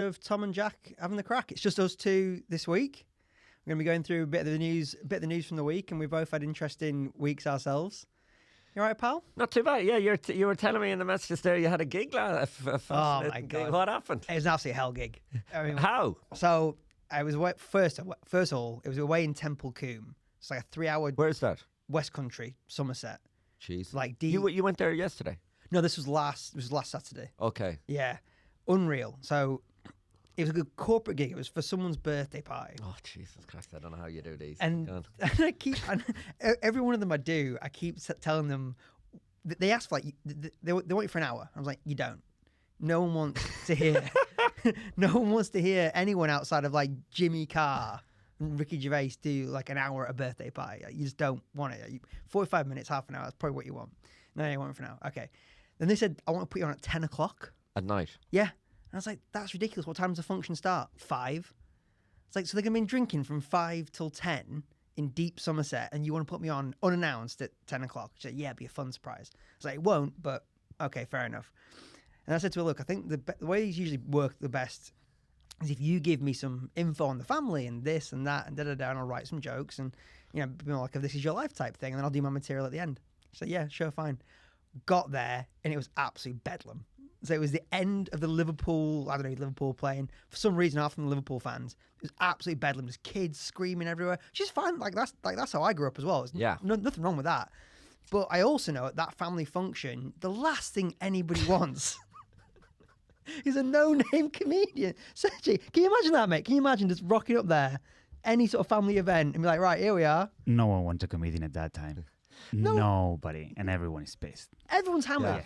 of Tom and Jack having the crack. It's just us two this week. We're going to be going through a bit of the news from the week, and we both had interesting weeks ourselves. You all right, pal? Not too bad. Yeah, you were telling me in the messages there you had a gig last. Oh my God! What happened? It was an absolute hell gig. I mean, how? So I was first of all, it was away in Temple Combe. It's like a 3-hour. Where's that? West Country, Somerset. Jeez. Like you went there yesterday? No, this was last Saturday. Okay. Yeah, unreal. So it was a good corporate gig. It was for someone's birthday party. Oh Jesus Christ! I don't know how you do these. And every one of them I keep telling them. They ask for like they want you for an hour. I was like, you don't. No one wants to hear. No one wants to hear anyone outside of like Jimmy Carr and Ricky Gervais do like an hour at a birthday party. You just don't want it. 45 minutes, half an hour. That's probably what you want. No, you want it for an hour. Okay. Then they said, I want to put you on at 10 o'clock. At night? Yeah. And I was like, that's ridiculous. What time does the function start? 5. It's like, so they're going to be drinking from 5 till 10 in deep Somerset, and you want to put me on unannounced at 10 o'clock? She's like, yeah, it'd be a fun surprise. It's like, it won't, but okay, fair enough. And I said to her, look, I think the way these usually work the best is if you give me some info on the family and this and that and da-da-da, and I'll write some jokes and, you know, be like a this is your life type thing, and then I'll do my material at the end. She said, yeah, sure, fine. Got there, and it was absolute bedlam. So it was the end of the Liverpool playing. For some reason, half from the Liverpool fans, it was absolute bedlam. There's kids screaming everywhere. Which is fine. That's how I grew up as well. Nothing wrong with that. But I also know at that family function, the last thing anybody wants is a no-name comedian. Sergey, can you imagine that, mate? Can you imagine just rocking up there, any sort of family event, and be like, right, here we are. No one wants a comedian at that time. No. Nobody, and everyone is pissed. Everyone's hammered.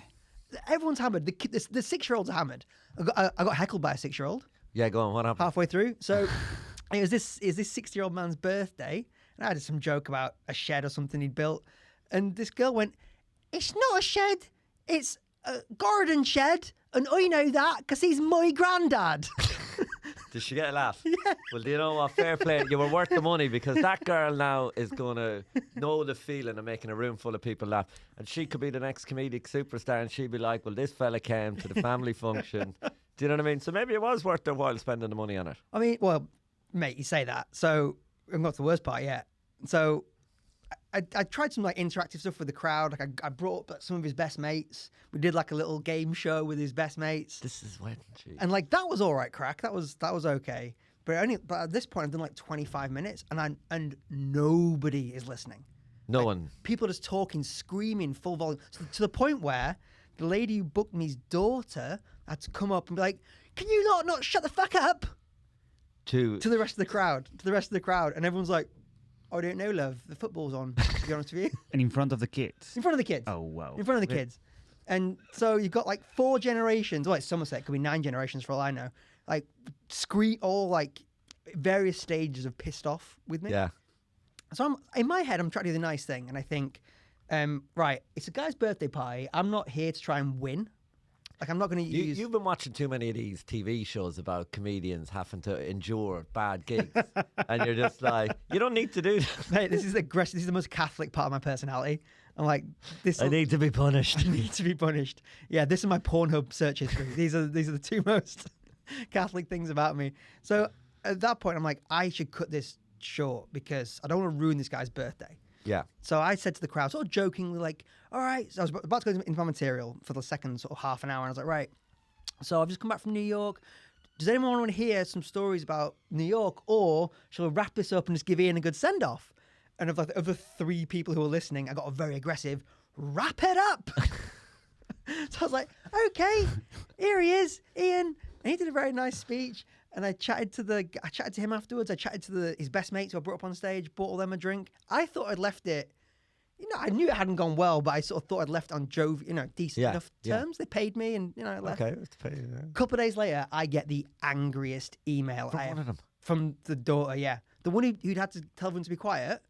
Yeah. Everyone's hammered. The 6-year-olds are hammered. I got heckled by a 6-year-old. Yeah, go on. What happened? Halfway through. So it was this 60-year-old man's birthday, and I had some joke about a shed or something he'd built, and this girl went, "It's not a shed. It's a garden shed, and I know that because he's my granddad." Did she get a laugh? Yeah. Well, do you know what? Fair play. You were worth the money, because that girl now is going to know the feeling of making a room full of people laugh. And she could be the next comedic superstar, and she'd be like, well, this fella came to the family function. Do you know what I mean? So maybe it was worth their while spending the money on it. I mean, well, mate, you say that. So I haven't got to the worst part yet. So I tried some like interactive stuff with the crowd. Like I brought up some of his best mates. We did like a little game show with his best mates. This is when, geez. And like that was all right, crack. That was okay. But at this point I've done like 25 minutes, and nobody is listening. No one. People are just talking, screaming, full volume, to the point where the lady who booked me's daughter had to come up and be like, "Can you not shut the fuck up?" To the rest of the crowd, and everyone's like, "I don't know, love. The football's on." To be honest with you. And in front of the kids? In front of the kids. Oh, wow. In front of the kids. And so you've got like 4 generations. Well, it's Somerset. It could be 9 generations for all I know. Like all like various stages of pissed off with me. Yeah. So in my head, I'm trying to do the nice thing, and I think, right, it's a guy's birthday party. I'm not here to try and win. Like, I'm not going to use... You've been watching too many of these TV shows about comedians having to endure bad gigs. And you're just like, you don't need to do that. Mate, this is aggressive. This is the most Catholic part of my personality. I'm like, I need to be punished. I need to be punished. Yeah, this is my Pornhub search history. These are the 2 most Catholic things about me. So at that point, I'm like, I should cut this short because I don't want to ruin this guy's birthday. Yeah. So I said to the crowd, sort of jokingly, like, all right. So I was about to go into my material for the second sort of half an hour. And I was like, right. So I've just come back from New York. Does anyone want to hear some stories about New York? Or shall I wrap this up and just give Ian a good send-off? And of the 3 people who were listening, I got a very aggressive, wrap it up. So I was like, okay, here he is, Ian. And he did a very nice speech. And I chatted to him afterwards. I chatted to his best mates who I brought up on stage, bought all them a drink. I thought I'd left it, I knew it hadn't gone well, but I sort of thought I'd left on decent enough terms. They paid me, and I left. Okay, let's pay you. A couple of days later, I get the angriest email from the daughter. Yeah, the one who'd had to tell everyone to be quiet.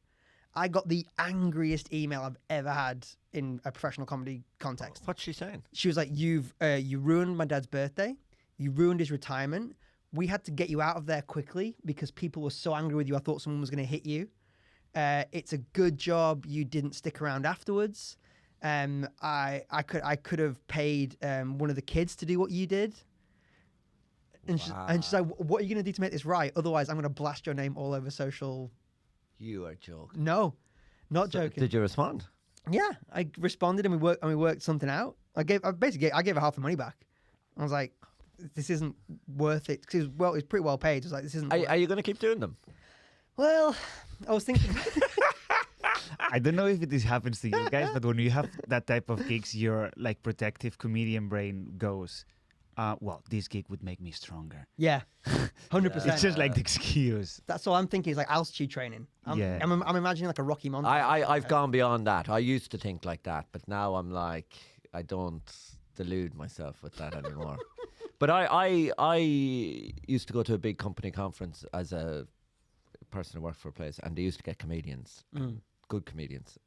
I got the angriest email I've ever had in a professional comedy context. What's she saying? She was like, you ruined my dad's birthday. You ruined his retirement. We had to get you out of there quickly because people were so angry with you. I thought someone was going to hit you. It's a good job you didn't stick around afterwards. I could have paid one of the kids to do what you did. And she's like, what are you going to do to make this right? Otherwise, I'm going to blast your name all over social. You are joking. No, not joking. Did you respond? Yeah, I responded and we worked something out. I gave her half the money back. I was like, this isn't worth it. Cause it's pretty well paid. I was like, this isn't. Are you going to keep doing them? Well, I was thinking. I don't know if this happens to you guys, but when you have that type of gigs, your like protective comedian brain goes, well, this gig would make me stronger. Yeah, 100%. It's just like the excuse. That's all I'm thinking is like altitude training. I'm imagining like a Rocky Mountain. I've gone beyond that. I used to think like that, but now I'm like, I don't delude myself with that anymore. But I used to go to a big company conference as a person who worked for a place, and they used to get comedians, good comedians,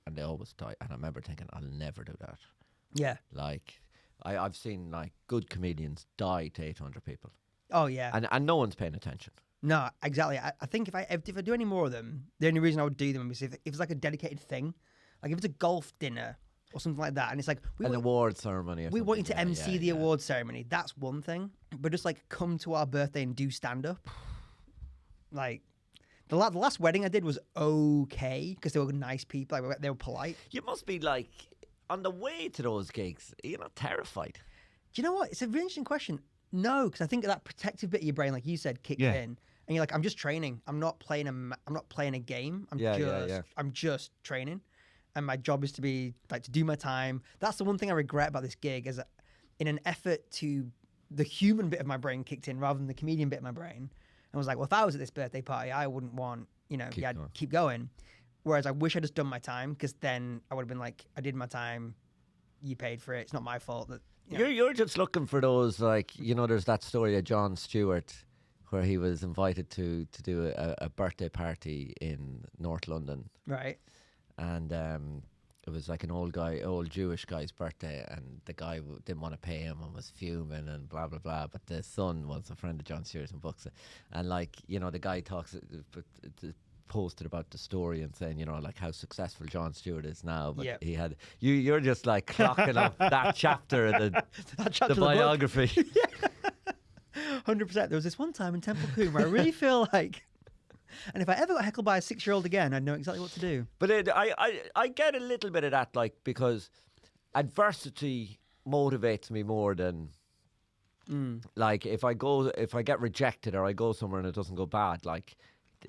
and they always die. And I remember thinking, I'll never do that. Yeah. Like, I've seen like good comedians die to 800 people. Oh yeah. And no one's paying attention. No, exactly. I think if I do any more of them, the only reason I would do them is if it's like a dedicated thing, like if it's a golf dinner or something like that, and it's like an award ceremony. We want you to MC the award ceremony. That's one thing, but just like come to our birthday and do stand up. Like the last wedding I did was okay because they were nice people. Like, they were polite. You must be like on the way to those gigs. You're not terrified. Do you know what? It's a really interesting question. No, because I think that protective bit of your brain, like you said, kicks in, and you're like, I'm just training. I'm not playing a game. I'm just training, and my job is to do my time. That's the one thing I regret about this gig is that in an effort to the human bit of my brain kicked in rather than the comedian bit of my brain. I was like, well, if I was at this birthday party, I wouldn't want, keep going. Whereas I wish I'd just done my time because then I would have been like, I did my time, you paid for it. It's not my fault that. You're just looking for those, like, there's that story of John Stewart where he was invited to do a birthday party in North London. Right. And it was like an old Jewish guy's birthday, and the guy didn't want to pay him and was fuming and blah, blah, blah. But the son was a friend of John Stewart and books it. And like, the guy posted about the story and saying, like how successful John Stewart is now, but he had you're just like clocking up that chapter of the biography. 100%. There was this one time in Temple Coombe where I really feel like, and if I ever got heckled by a 6-year-old again, I'd know exactly what to do. But I get a little bit of that, like, because adversity motivates me more than like if I get rejected or I go somewhere and it doesn't go bad, like.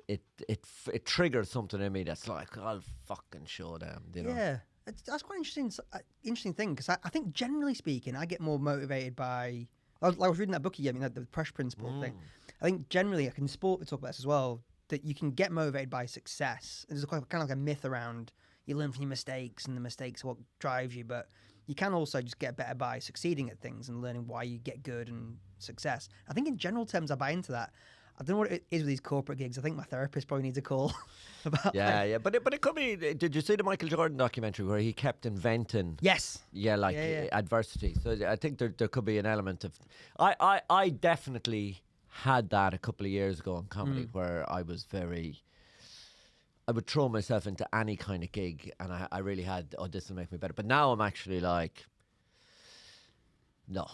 It triggers something in me that's like, I'll fucking show them, Yeah, that's quite interesting thing because I think generally speaking, I get more motivated by. I was reading that book again, the pressure principle thing. I think generally, like in sport, we talk about this as well, that you can get motivated by success. There's kind of like a myth around you learn from your mistakes and the mistakes are what drives you, but you can also just get better by succeeding at things and learning why you get good and success. I think in general terms, I buy into that. I don't know what it is with these corporate gigs. I think my therapist probably needs a call about that. But it could be. Did you see the Michael Jordan documentary where he kept inventing? Yes. Adversity. So I think there could be an element of. I definitely had that a couple of years ago in comedy where I would throw myself into any kind of gig, and I really had, this will make me better. But now I'm actually like, no.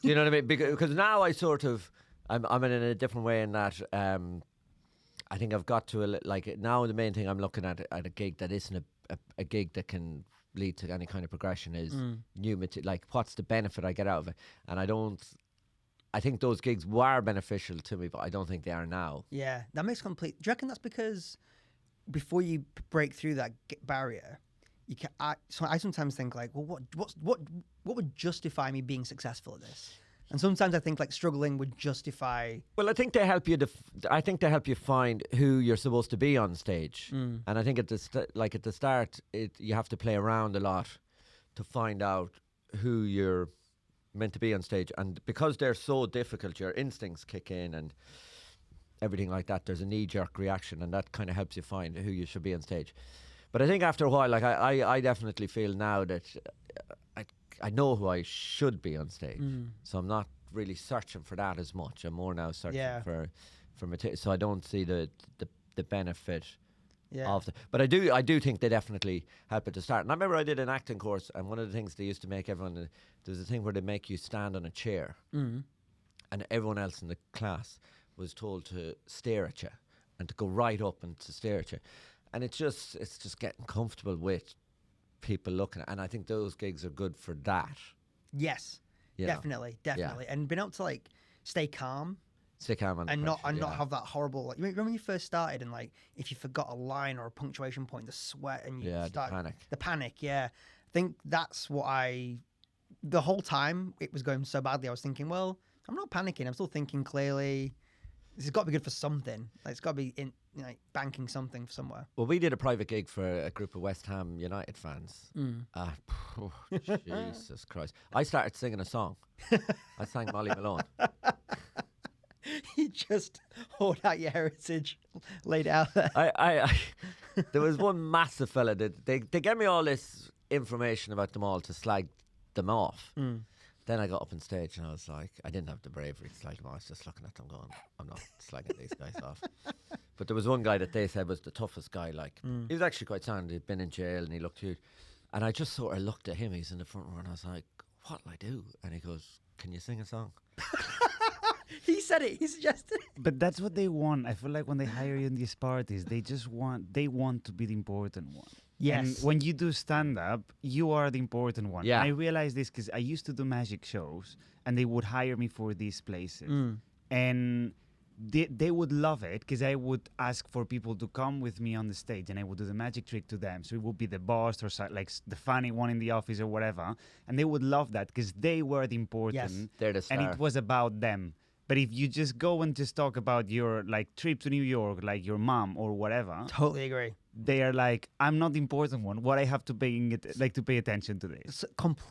Do you know what I mean? Because now I sort of. I'm in a different way in that I think I've got to now the main thing I'm looking at a gig that isn't a gig that can lead to any kind of progression is new material. Like, what's the benefit I get out of it? And I think those gigs were beneficial to me, but I don't think they are now. Yeah, that makes complete. Do you reckon that's because before you break through that barrier, you can? So I sometimes think like, well, what would justify me being successful at this? And sometimes I think like struggling would justify. Well, I think they help you. I think they help you find who you're supposed to be on stage. And I think at the start, you have to play around a lot to find out who you're meant to be on stage. And because they're so difficult, your instincts kick in and everything like that. There's a knee-jerk reaction, and that kind of helps you find who you should be on stage. But I think after a while, like I definitely feel now that. I know who I should be on stage, so I'm not really searching for that as much. I'm more now searching for material. So I don't see the benefit of it. But I do think they definitely help at the start. And I remember I did an acting course, and one of the things they used to make everyone, there's a thing where they make you stand on a chair, and everyone else in the class was told to stare at you and to go right up and to stare at you. And it's just getting comfortable with people looking at, and I think those gigs are good for that. Yes, you know. definitely. And being able to like stay calm. Stay calm under not pressure, not have that horrible, like, you remember when you first started and like if you forgot a line or a punctuation point, the sweat and you start the panic. Yeah, I think that's what the whole time it was going so badly, I was thinking, well, I'm not panicking, I'm still thinking clearly. This has got to be good for something. Like, it's got to be in, like, banking something somewhere. Well, we did a private gig for a group of West Ham United fans. Jesus Christ! I started singing a song. I sang Molly Malone. You just hold out your heritage, laid it out there. I there was one massive fella that they gave me all this information about them all to slag them off. Then I got up on stage and I was like, I didn't have the bravery to slag them off. I was just looking at them going, I'm not slagging these guys off. But there was one guy that they said was the toughest guy. Like, he was actually quite sound. He'd been in jail and he looked huge. And I just sort of looked at him. He's in the front row and I was like, what'll I do? And he goes, can you sing a song? He said it. He suggested it. But that's what they want. I feel like when they hire you in these parties, they want to be the important one. Yes. And when you do stand-up, you are the important one. Yeah. And I realized this because I used to do magic shows, and they would hire me for these places. And they would love it because I would ask for people to come with me on the stage, and I would do the magic trick to them. So it would be the boss or like the funny one in the office or whatever. And they would love that because they were the important. Yes. They're the star. And it was about them. But if you just go and just talk about your like trip to New York, like your mom or whatever, Totally agree. they are like, I'm not the important one. What I have to pay attention to this.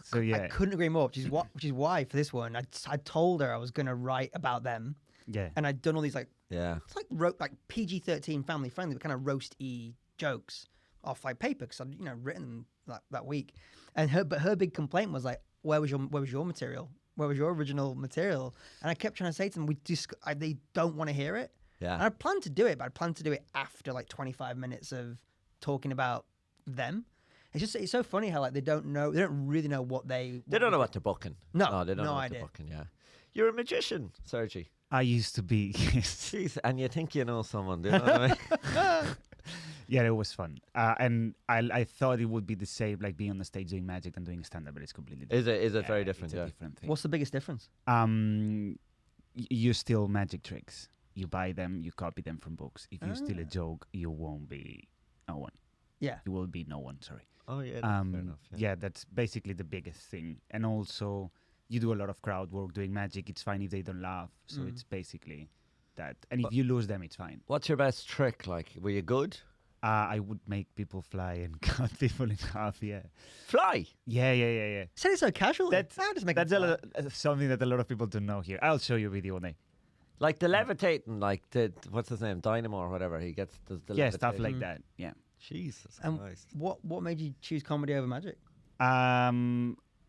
So, yeah. I couldn't agree more. Which is why for this one, I told her I was going to write about them, Yeah. and I'd done all these like Yeah. it's like PG-13 family friendly, but kind of roasty jokes off like paper because I'd written them that week, and her big complaint was like, where was your material? Where was your original material? And I kept trying to say to them, they don't want to hear it. Yeah. And I planned to do it, but I planned to do it after like 25 minutes of talking about them. It's so funny how like they don't really know what They don't know what they're booking. No, they don't no know what idea. they're booking, yeah. You're a magician, Sergi. I used to be. Yes. Jeez, and you think you know someone, do you know what I mean? Yeah, it was fun. And I thought it would be the same, like being on the stage doing magic and doing stand-up, but it's completely different. Is it very different, It's yeah. a different thing. What's the biggest difference? You steal magic tricks. You buy them, you copy them from books. If you steal a joke, you won't be no one. Yeah. You will be no one, sorry. Oh, yeah, that's fair enough. Yeah, that's basically the biggest thing. And also, you do a lot of crowd work doing magic. It's fine if they don't laugh. So it's basically that. And if you lose them, it's fine. What's your best trick? Like, were you good? I would make people fly and cut people in half, yeah. Fly? Yeah. Said it so casually. That's How does it make that's it something that a lot of people don't know here. I'll show you a video one day. Like the levitating, like what's his name, Dynamo or whatever. He does the Yeah, stuff levitating. like that. Yeah. Jesus And Christ. what made you choose comedy over magic? A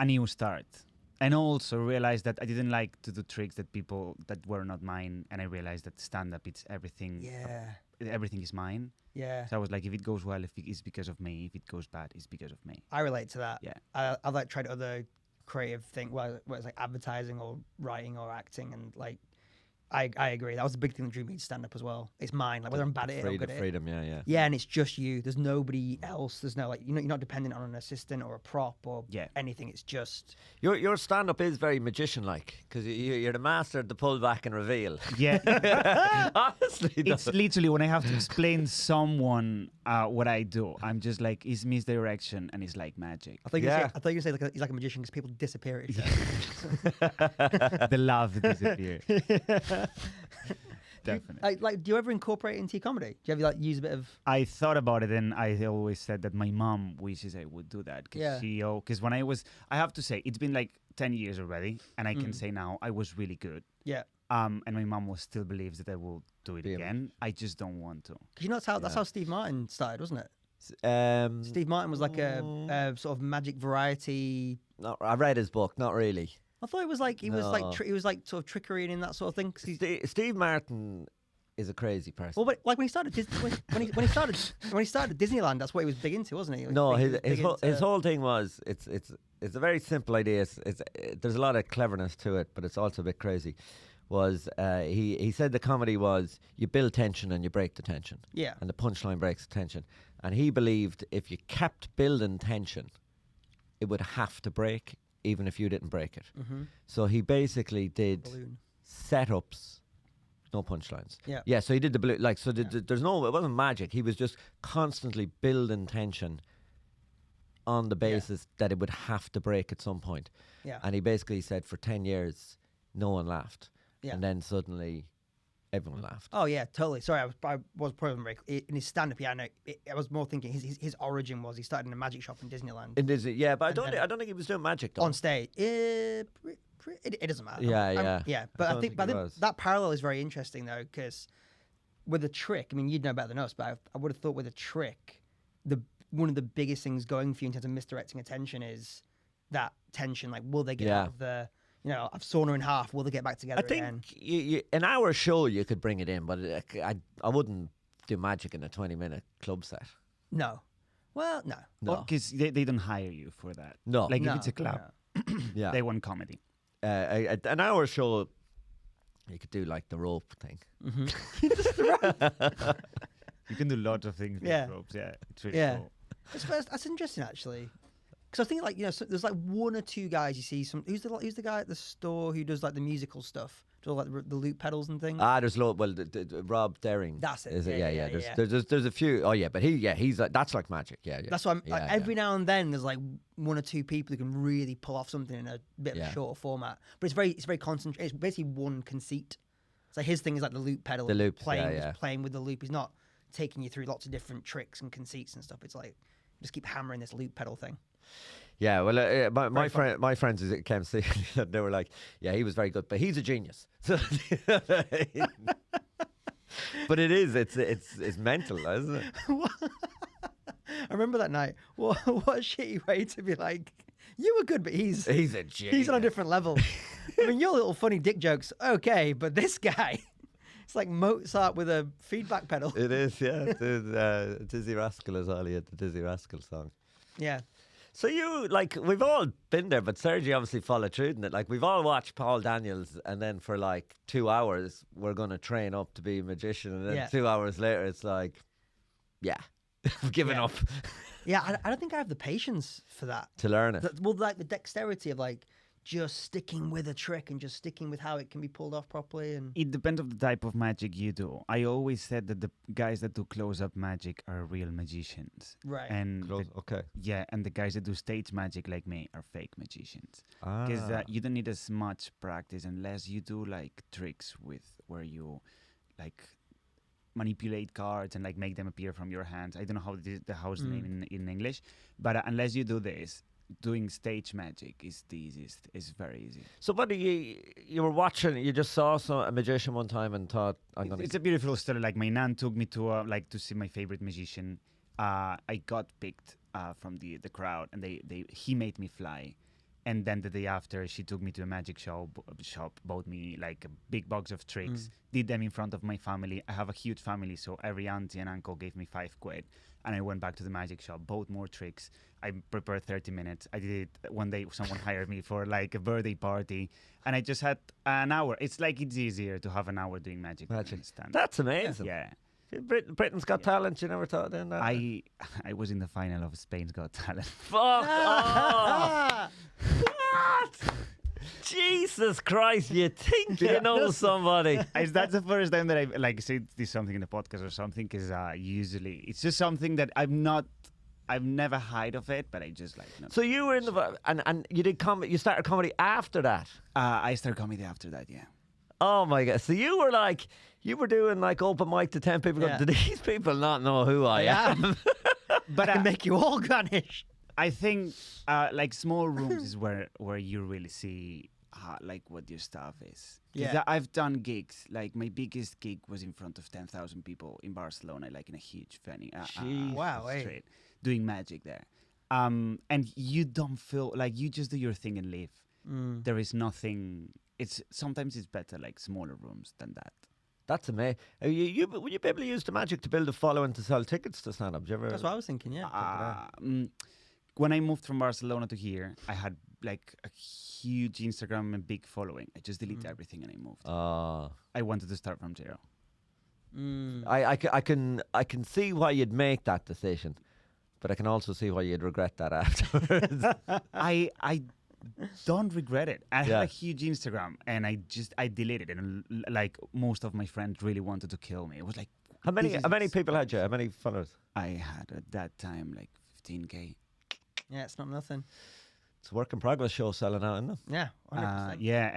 new start. And also realized that I didn't like to do tricks that were not mine. And I realized that stand-up, it's everything. Yeah. Everything is mine. Yeah. So I was like, if it goes well, it's because of me. If it goes bad, it's because of me. I relate to that. Yeah. I've like tried other creative thing where it's like advertising or writing or acting, and like I agree. That was the big thing that drew me to stand up as well. It's mine. Like whether I'm bad at it or good at it. Freedom, yeah. Yeah, and it's just you. There's nobody else. There's no like you're not dependent on an assistant or a prop or anything. It's just Your stand up is very magician like because you're the master of the pull back and reveal. Yeah. Honestly, It's though. literally when I have to explain someone what I do, I'm just like, it's misdirection and it's like magic. I thought you were gonna say like he's like a magician because people disappear at his show. The love disappeared. Definitely. Like, do you ever incorporate it into your comedy? Do you ever like use a bit of? I thought about it, and I always said that my mom wishes I would do that because when I have to say it's been like 10 years already, and I can say now I was really good. Yeah. And my mom still believes that I will do it again. I just don't want to. Because that's how Steve Martin started, wasn't it? Um, Steve Martin was like a sort of magic variety. I read his book, not really. I thought it was like he was like sort of trickery and in that sort of thing. 'Cause Steve Martin is a crazy person. Well, but like when he started when he started Disneyland, that's what he was big into, wasn't he? No, He was his big into- whole thing was it's a very simple idea. There's a lot of cleverness to it, but it's also a bit crazy. was he said the comedy was you build tension and you break the tension. Yeah. And the punchline breaks the tension. And he believed if you kept building tension, it would have to break, even if you didn't break it. Mm-hmm. So he basically did Balloon. setups, no punchlines. Yeah. Yeah, so he did the balloon. Like, so there's no, it wasn't magic. He was just constantly building tension on the basis that it would have to break at some point. Yeah. And he basically said for 10 years, no one laughed. Yeah. And then suddenly, everyone laughed. Oh yeah, totally. Sorry, I was probably in his stand-up. Yeah, I was more thinking his origin was he started in a magic shop in Disneyland In Disney, yeah, but And I don't think he was doing magic though. on stage. It doesn't matter. Yeah. Yeah, I but I don't think, think it but was. that parallel is very interesting though, because with a trick, I mean, you'd know better than us, but I would have thought with a trick, one of the biggest things going for you in terms of misdirecting attention is that tension. Like, will they get out of the, I've sawn her in half. Will they get back together I think again? an hour show you could bring it in, but I wouldn't do magic in a 20-minute club set. No. Well, no. No. Because they don't hire you for that. No. Like No, if it's a club, Yeah. they want comedy. An hour show, you could do like the rope thing. You can do lots of things with Yeah. ropes. Yeah, it's really Yeah. cool. That's interesting actually, because I think like so there's like one or two guys you see. Who's the guy at the store who does like the musical stuff, does like the loop pedals and things. There's Rob Daring. That's it. Is it? Yeah, Yeah. yeah. There's a few. Oh yeah, but he's like, that's like magic. Yeah. That's why Yeah, every now and then there's like one or two people who can really pull off something in a bit of a shorter format. But it's very concentrated. It's basically one conceit. So his thing is like the loop pedal. The loops, playing yeah. playing with the loop. He's not taking you through lots of different tricks and conceits and stuff. It's like just keep hammering this loop pedal thing. Yeah, well, my friends as it came to see, they were like, yeah, he was very good, but he's a genius. So, but it's mental, isn't it? I remember that night. What a shitty way to be like, you were good, but he's a genius. He's on a different level. I mean, your little funny dick jokes, okay, but this guy, it's like Mozart with a feedback pedal. It is, yeah. Dizzy Rascal is all he had, the Dizzy Rascal song. Yeah. So you, like, we've all been there, but Sergi obviously followed through in it. Like, we've all watched Paul Daniels, and then for like 2 hours, we're going to train up to be a magician. And then 2 hours later, it's like, I've given up. Yeah, I don't think I have the patience for that. To learn it. Well, like the dexterity of like just sticking with a trick and just sticking with how it can be pulled off properly. And It depends on the type of magic you do. I always said that the guys that do close-up magic are real magicians. right. And Okay. and the guys that do stage magic like me are fake magicians. Because you don't need as much practice unless you do like tricks where you like manipulate cards and like make them appear from your hands. I don't know how the house name in English, but unless you do this, doing stage magic is the easiest. It's very easy. So what do you were watching, you just saw a magician one time and thought, It's a beautiful story. Like my nan took me to to see my favorite magician. I got picked from the crowd, and he made me fly. And then the day after, she took me to a magic shop, bought me like a big box of tricks, did them in front of my family. I have a huge family, so every auntie and uncle gave me 5 quid. And I went back to the magic shop, bought more tricks. I prepared 30 minutes. I did it one day. Someone hired me for like a birthday party, and I just had an hour. It's easier to have an hour doing magic. Than stand. That's amazing. Yeah. Britain's Got Talent, you never thought of doing that? I was in the final of Spain's Got Talent. Fuck off! What? Jesus Christ, you think you know somebody. That's the first time that I like say this something in the podcast or something, because usually it's just something that I've never hide of it, but I just like. So you were in the and you did you started comedy after that. I started comedy after that, yeah. Oh my God! So you were doing like open mic to 10 people. Yeah. Do these people not know who I am? But I can make you all vanish. I think like small rooms is where you really see like what your stuff is. 'Cause Yeah. I've done gigs. Like my biggest gig was in front of 10,000 people in Barcelona, like in a huge venue. Wow, hey. Street, doing magic there. And you don't feel like you just do your thing and leave. There is nothing. Sometimes it's better like smaller rooms than that. That's amazing. Would you be able to use the magic to build a following to sell tickets to stand up? That's what I was thinking. Yeah. when I moved from Barcelona to here, I had like a huge Instagram and big following. I just deleted everything and I moved. I wanted to start from zero. I can see why you'd make that decision, but I can also see why you'd regret that afterwards. I don't regret it. I Yeah. had a huge Instagram and I deleted it, and like most of my friends really wanted to kill me. It was like, How many this is how many people had you? How many followers? I had at that time like 15K. Yeah, it's not nothing. It's a work in progress show selling out, isn't it? Yeah, 100%. Yeah,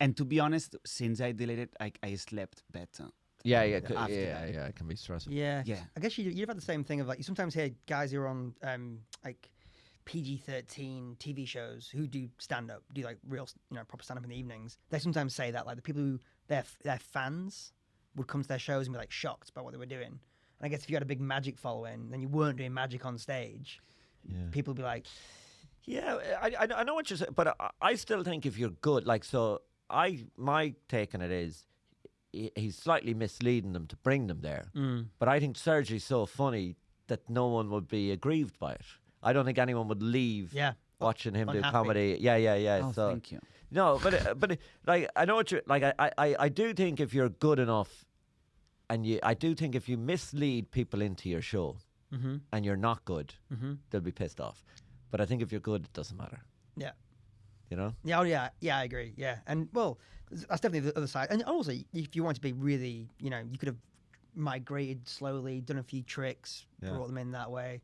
and to be honest, since I deleted, I slept better. Yeah, After yeah, it can be stressful. Yeah. Yeah. I guess you've had the same thing of like, you sometimes hear guys who are on like PG-13 TV shows who do stand-up, do like real, proper stand-up in the evenings. They sometimes say that like the people who, their fans would come to their shows and be like shocked by what they were doing. And I guess if you had a big magic following, then you weren't doing magic on stage, people would be like, Yeah, I know what you're saying, but I still think if you're good, like, so my take on it is he's slightly misleading them to bring them there. But I think Sergio's so funny that no one would be aggrieved by it. I don't think anyone would leave watching him do unhappy. comedy. Yeah. Oh, so thank you. no, but like I know what you like. I do think if you're good enough, and I do think if you mislead people into your show, and you're not good, they'll be pissed off. But I think if you're good, it doesn't matter. yeah. You know? Yeah, I agree. Yeah, and well, that's definitely the other side. And also, if you want to be really, you could have migrated slowly, done a few tricks, brought them in that way.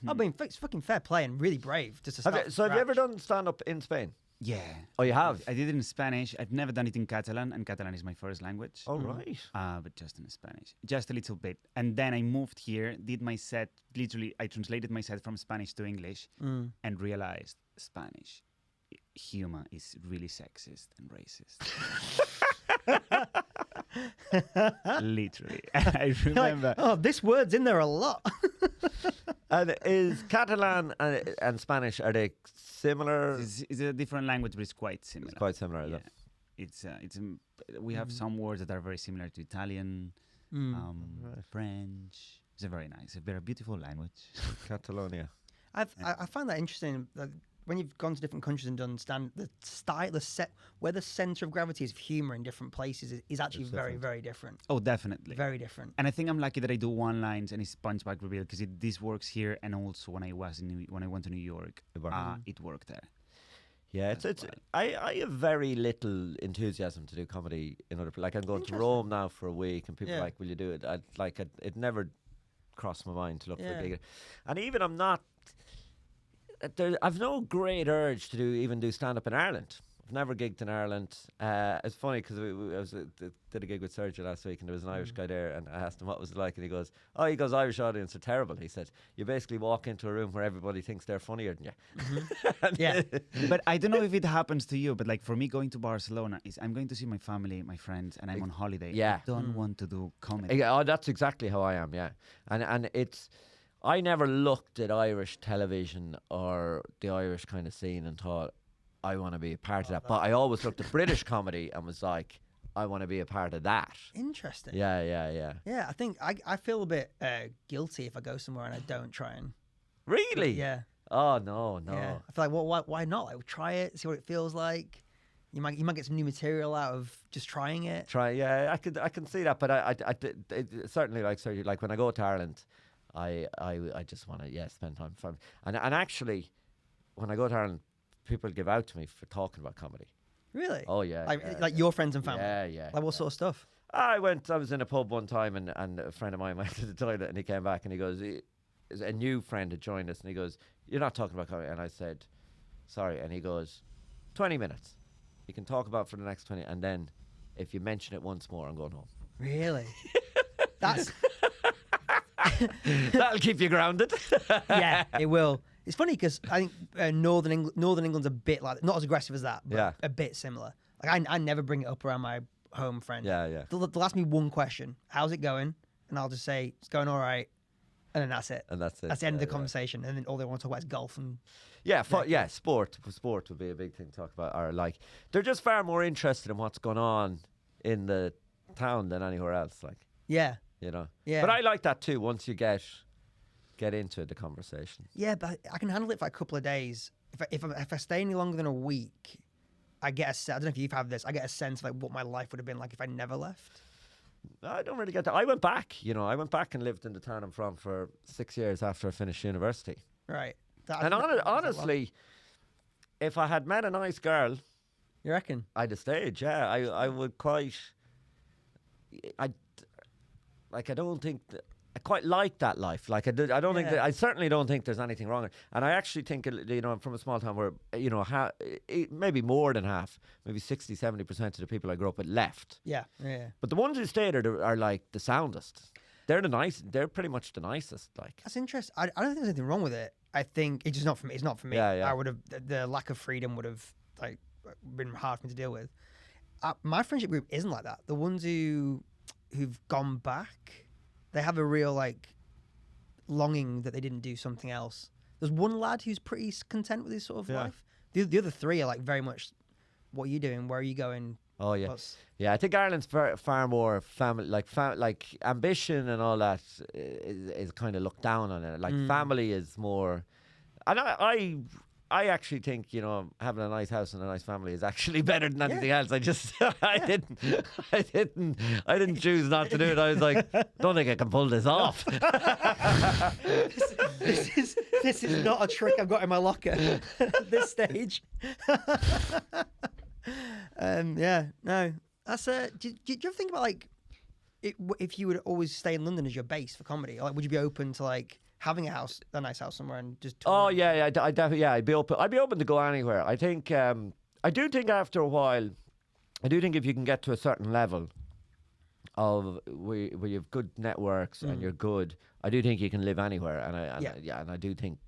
I mean, it's fucking fair play and really brave just to start. Have you ever done stand up in Spain? Yeah. Oh, you have? I did it in Spanish. I've never done it in Catalan, and Catalan is my first language. Oh, right. But just in Spanish, just a little bit. And then I moved here, did my set. Literally, I translated my set from Spanish to English, and realized Spanish humor is really sexist and racist. Literally, I remember. Oh, this word's in there a lot. And is Catalan and Spanish, are they similar? It's a different language, but it's quite similar. It's quite similar, is Yeah. it? We have some words that are very similar to Italian, French. It's a very beautiful language. Catalonia. I find that interesting. Like, when you've gone to different countries and done the style, where the center of gravity is of humor in different places is actually very, very different. Oh, definitely. Very different. And I think I'm lucky that I do one lines and it's punchback reveal because this works here, and also when I went to New York, it worked there. Yeah, it's. I have very little enthusiasm to do comedy in other. Like, I'm going to Rome now for a week, and people are like, "Will you do it?" It never crossed my mind to look for a gig, and even I'm not. I've no great urge to do stand up in Ireland. I've never gigged in Ireland. It's funny because did a gig with Sergio last week, and there was an Irish guy there, and I asked him what was it like, and he goes, Irish audience are terrible. He said, you basically walk into a room where everybody thinks they're funnier than you. Yeah. But I don't know if it happens to you, but like for me, going to Barcelona is I'm going to see my family, my friends, and I'm on holiday. Yeah. I don't want to do comedy. Oh, that's exactly how I am, yeah. And it's, I never looked at Irish television or the Irish kind of scene and thought, I want to be a part of that. But I always looked at British comedy and was like, I want to be a part of that. Interesting. Yeah. Yeah, I think I feel a bit guilty if I go somewhere and I don't try and. Really? Yeah. Oh, no. Yeah. I feel like, well, why not? Like, try it, see what it feels like. You might get some new material out of just trying it. Yeah, I can see that. But I certainly like when I go to Ireland, I just want to spend time with family. And actually, when I go to Ireland, people give out to me for talking about comedy. Really? Oh yeah. Like your friends and family. Yeah. Like what sort of stuff? I was in a pub one time and a friend of mine went to the toilet and he came back and he goes, a new friend had joined us and he goes, you're not talking about comedy. And I said, sorry. And he goes, 20 minutes. You can talk about it for the next 20. And then if you mention it once more, I'm going home. Really? That's... That'll keep you grounded. Yeah, it will. It's funny because I think Northern England's a bit like, not as aggressive as that, but a bit similar. Like I never bring it up around my home friends. Yeah. They'll ask me one question: "How's it going?" And I'll just say, "It's going all right," and then that's it. And that's it. That's the end of the conversation. And then all they want to talk about is golf and. Sport. Sport would be a big thing to talk about. Or like, they're just far more interested in what's going on in the town than anywhere else. Like, yeah. you know. Yeah. But I like that too. Once you get get into the conversation. Yeah, but I can handle it for a couple of days. If I stay any longer than a week, I get a sense. I don't know if you've had this. I get a sense of like what my life would have been like if I never left. I don't really get that. I went back, I went back and lived in the town I'm from for 6 years after I finished university. Right. Honestly, if I had met a nice girl, you reckon? I'd have stayed. Yeah, I would quite. I don't think I quite like that life. Like I don't think I certainly don't think there's anything wrong. And I actually think I'm from a small town where maybe more than half, maybe 60-70% of the people I grew up with left. Yeah. But the ones who stayed are like the soundest. They're They're pretty much the nicest. Like that's interesting. I don't think there's anything wrong with it. I think it's just not for me. It's not for me. Yeah. I would have the lack of freedom would have like been hard for me to deal with. My friendship group isn't like that. The ones who've gone back, they have a real like longing that they didn't do something else. There's one lad who's pretty content with his sort of life. The other three are like very much, what are you doing? Where are you going? Oh yeah, I think Ireland's far more family, like ambition and all that is kind of looked down on it. Like family is more, and I actually think having a nice house and a nice family is actually better than anything else. I just I didn't choose not to do it. I was like, don't think I can pull this off. This is not a trick I've got in my locker at this stage. No. That's do you ever think about like if you would always stay in London as your base for comedy? Like, would you be open to like having a nice house somewhere and just? Oh yeah, I definitely I'd be open. I'd be open to go anywhere. I think I do think after a while, I do think if you can get to a certain level of where you have good networks and you're good, I do think you can live anywhere. And I do think.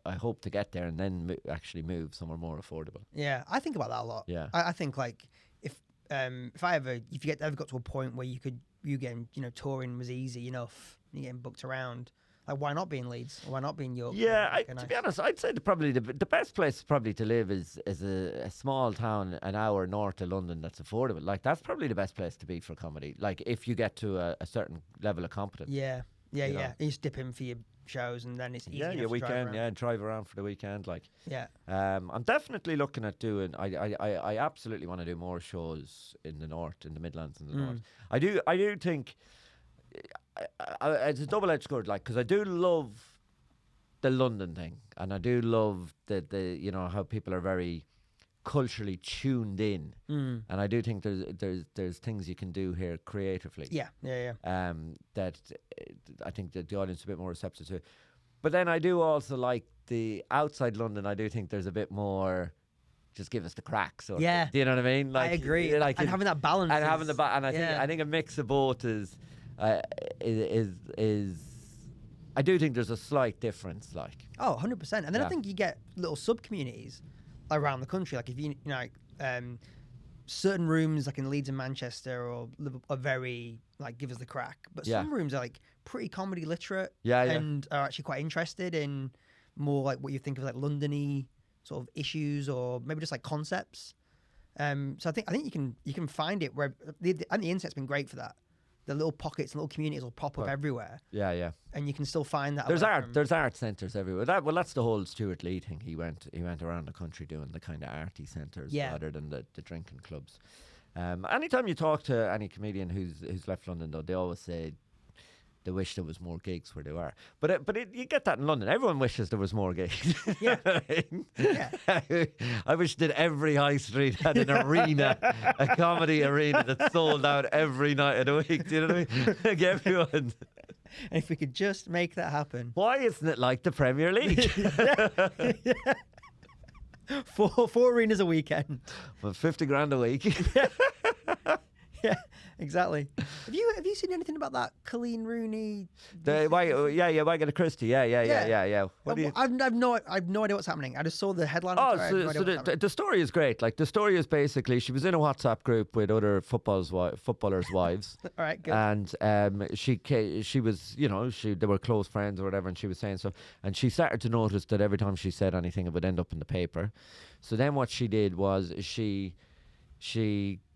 I hope to get there and then actually move somewhere more affordable. Yeah, I think about that a lot. Yeah, I think like if you ever got to a point where you getting touring was easy enough, and you're getting booked around. Like, why not be in Leeds? Why not be in York? Yeah, to be honest, I'd say probably the best place probably to live is a small town an hour north of London that's affordable. Like, that's probably the best place to be for comedy. Like, if you get to a certain level of competence. Yeah. You just dip in for your shows and then it's easy. Yeah, your weekend, and drive around for the weekend. Like, yeah. I'm definitely looking at doing. I absolutely want to do more shows in the north, in the Midlands, and the north. I do think. It's a double-edged sword, like, because I do love the London thing, and I do love the how people are very culturally tuned in, and I do think there's things you can do here creatively. Yeah. That I think that the audience is a bit more receptive to. But then I do also like the outside London. I do think there's a bit more. Just give us the crack. So do you know what I mean? Like, I agree. Like, and having that balance. And having the and I think a mix of both is. I do think there's a slight difference, like. Oh, 100%. And then I think you get little sub-communities around the country. Like, if certain rooms, like in Leeds and Manchester or Liverpool, are very, like, give us the crack. But some rooms are, like, pretty comedy literate. And are actually quite interested in more, like, what you think of, like, London-y sort of issues or maybe just, like, concepts. So I think you can find it where... the internet's been great for that. The little pockets and little communities will pop up everywhere. Yeah. And you can still find that. There's art centres everywhere. That's the whole Stuart Lee thing. He went around the country doing the kind of arty centres rather than the drinking clubs. Anytime you talk to any comedian who's left London, though, they always say they wish there was more gigs where they were. But you get that in London. Everyone wishes there was more gigs. Yeah. I wish that every high street had an arena, a comedy arena that sold out every night of the week. Do you know what I mean? Like, everyone. And if we could just make that happen. Why isn't it like the Premier League? Four arenas a weekend. Well, 50 grand a week. Yeah, exactly. Have you seen anything about that Colleen Rooney? Wagon Christie. Yeah. I've no idea what's happening. I just saw the headline. The story is great. Like, the story is basically she was in a WhatsApp group with other footballers' wives. All right, good. And she was, they were close friends or whatever, and she was saying so, and she started to notice that every time she said anything, it would end up in the paper. So then what she did was she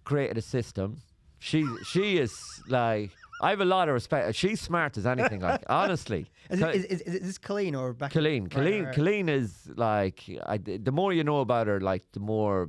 created a system. She is like I have a lot of respect. She's smart as anything. Like honestly, Is this Colleen or Rebecca? Colleen is like the more you know about her, like the more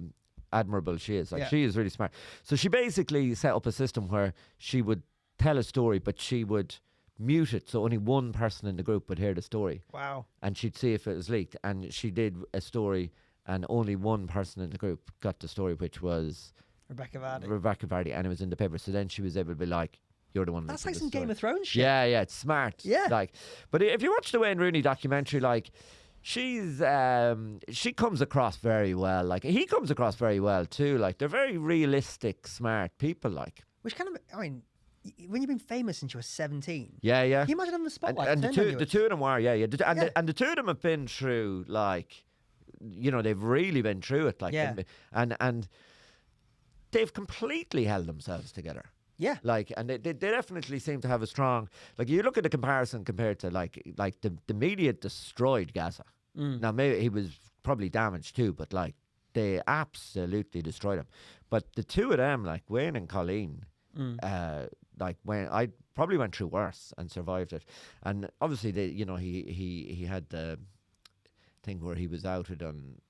admirable she is. Like she is really smart. So she basically set up a system where she would tell a story, but she would mute it so only one person in the group would hear the story. Wow. And she'd see if it was leaked. And she did a story, and only one person in the group got the story, which was Rebekah Vardy, and it was in the paper. So then she was able to be like, "You're the one." That's like some Game of Thrones shit. Yeah, it's smart. Yeah. Like, but if you watch the Wayne Rooney documentary, like, she comes across very well. Like, he comes across very well too. Like, they're very realistic, smart people. Like, which kind of, I mean, when you've been famous since you were 17. Yeah. Can you imagine having the spotlight? And the two of them were, and the two of them have been through, like, you know, they've really been through it. Like, and they've completely held themselves together. Yeah. Like, and they definitely seem to have a strong, like, you look at the comparison compared to like the media destroyed Gaza. Now maybe he was probably damaged too, but like they absolutely destroyed him. But the two of them, like Wayne and Colleen, like when I probably went through worse and survived it. And obviously he had the thing where he was outed on,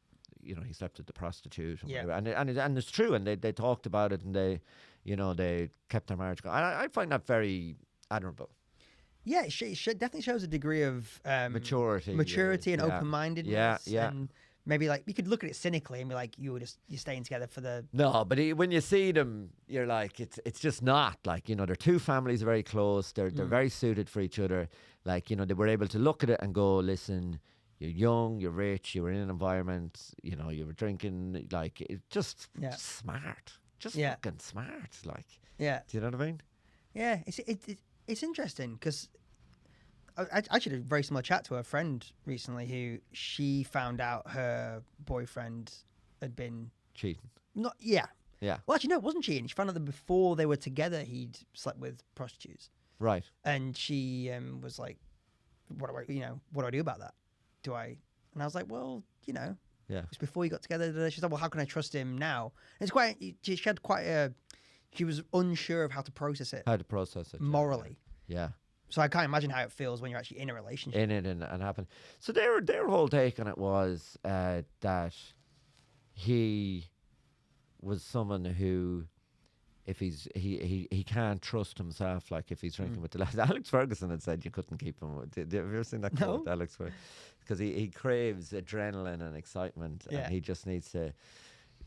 you know, he slept with the prostitute and whatever. And it's true, and they talked about it, and they kept their marriage going. I find that very admirable. Yeah, it definitely shows a degree of maturity and open-mindedness. Yeah. And maybe like you could look at it cynically and be like, you're staying together for the. No, but when you see them, you're like, it's just not like, you know, their two families are very close. They're very suited for each other. Like, you know, they were able to look at it and go, listen, you're young, you're rich, you were in an environment, you know, you were drinking, like, just smart, just fucking smart, like. Yeah. Do you know what I mean? Yeah, it's interesting because I actually had a very similar chat to a friend recently who she found out her boyfriend had been cheating. Yeah. Well, actually, no, it wasn't cheating. She found out that before they were together, he'd slept with prostitutes. Right. And she was like, "What do I do about that? Do I?" And I was like, "Well, you know, it's before you got together." She's like, "Well, how can I trust him now?" And she was unsure of how to process it. Morally. Yeah. So I can't imagine how it feels when you're actually in a relationship. In it and happen. So their whole take on it was that he was someone who, if he can't trust himself, like if he's drinking with the lads. Alex Ferguson had said you couldn't keep him. Have you ever seen that quote, No. Alex? Because he craves adrenaline and excitement, and he just needs to.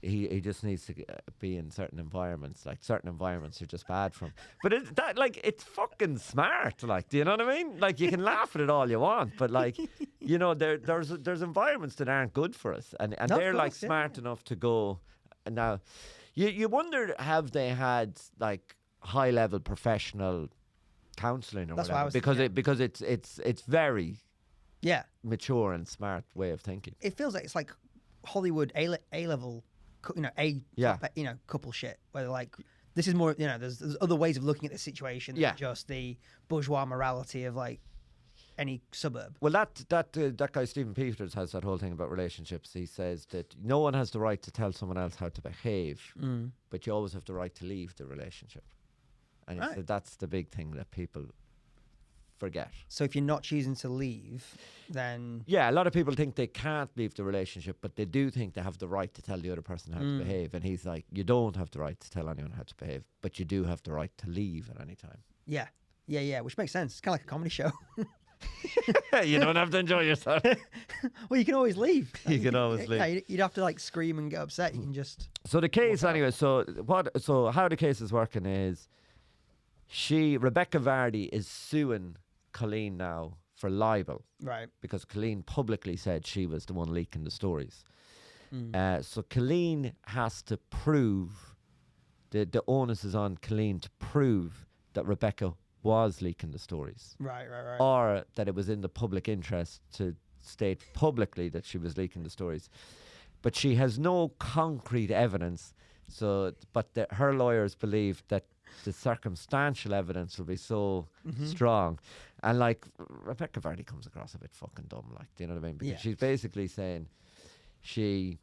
He just needs to be in certain environments. Like, certain environments are just bad for him. But it's fucking smart. Like, do you know what I mean? Like, you can laugh at it all you want, but like, you know, there's environments that aren't good for us, and they're like smart enough to go. And now, you wonder, have they had like high level professional counselling or whatever? Because it's very mature and smart way of thinking. It feels like it's like Hollywood A level. Couple shit where they're like, this is more, you know, there's other ways of looking at the situation than just the bourgeois morality of like any suburb. Well, that guy Stephen Peters has that whole thing about relationships. He says that no one has the right to tell someone else how to behave, but you always have the right to leave the relationship. And he said that's the big thing that people forget. So if you're not choosing to leave, then... Yeah, a lot of people think they can't leave the relationship, but they do think they have the right to tell the other person how to behave. And he's like, you don't have the right to tell anyone how to behave, but you do have the right to leave at any time. Yeah, which makes sense. It's kind of like a comedy show. You don't have to enjoy yourself. Well, you can always leave. You can always leave. Yeah, you'd have to like scream and get upset. You can just... So the case anyway, so how the case is working is Rebekah Vardy is suing Colleen now for libel, right? Because Colleen publicly said she was the one leaking the stories. So Colleen has to prove, the onus is on Colleen to prove that Rebekah was leaking the stories, right, or that it was in the public interest to state publicly that she was leaking the stories. But she has no concrete evidence. So, but her lawyers believe that the circumstantial evidence will be so strong. And like, Rebekah Vardy comes across a bit fucking dumb, like, do you know what I mean? Because she's basically saying she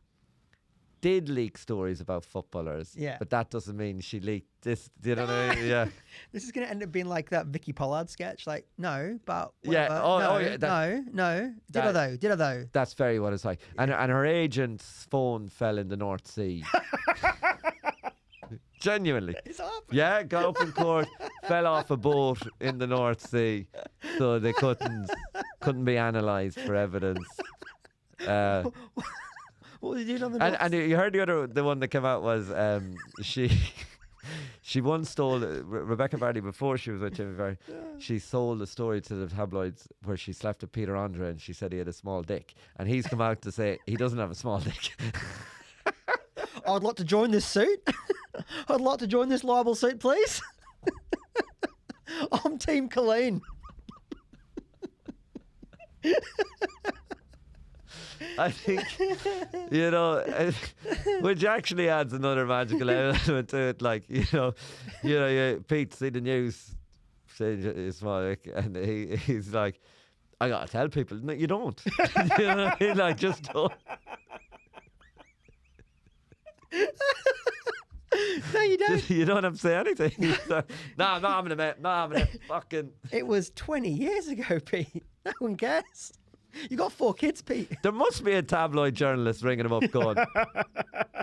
did leak stories about footballers. Yeah. But that doesn't mean she leaked this. Do you know what I mean? Yeah. This is going to end up being like that Vicky Pollard sketch. Like, no, but Yeah, whatever. oh, no, oh, yeah, no. Did I that- though? That's very what it's like. And her agent's phone fell in the North Sea. Genuinely. It's happened. Yeah, got up in court, fell off a boat in the North Sea, so they couldn't be analysed for evidence. What was he doing on the And you heard the one that came out was she once told Rebekah Vardy before she was with Jimmy Vardy. She sold a story to the tabloids where she slept with Peter Andre and she said he had a small dick, and he's come out to say he doesn't have a small dick. I'd like to join this suit. I'd like to join this libel suit, please. I'm Team Colleen. I think, you know, which actually adds another magical element to it. Like, Pete see the news, saying it's small dick, and he's like, I gotta tell people. No, you don't. You know what I mean? Like, just don't. No, you don't. You don't have to say anything. No, I'm not having a mate. Not having a fucking. It was 20 years ago, Pete. No one cares. You got 4 kids, Pete. There must be a tabloid journalist ringing him up going,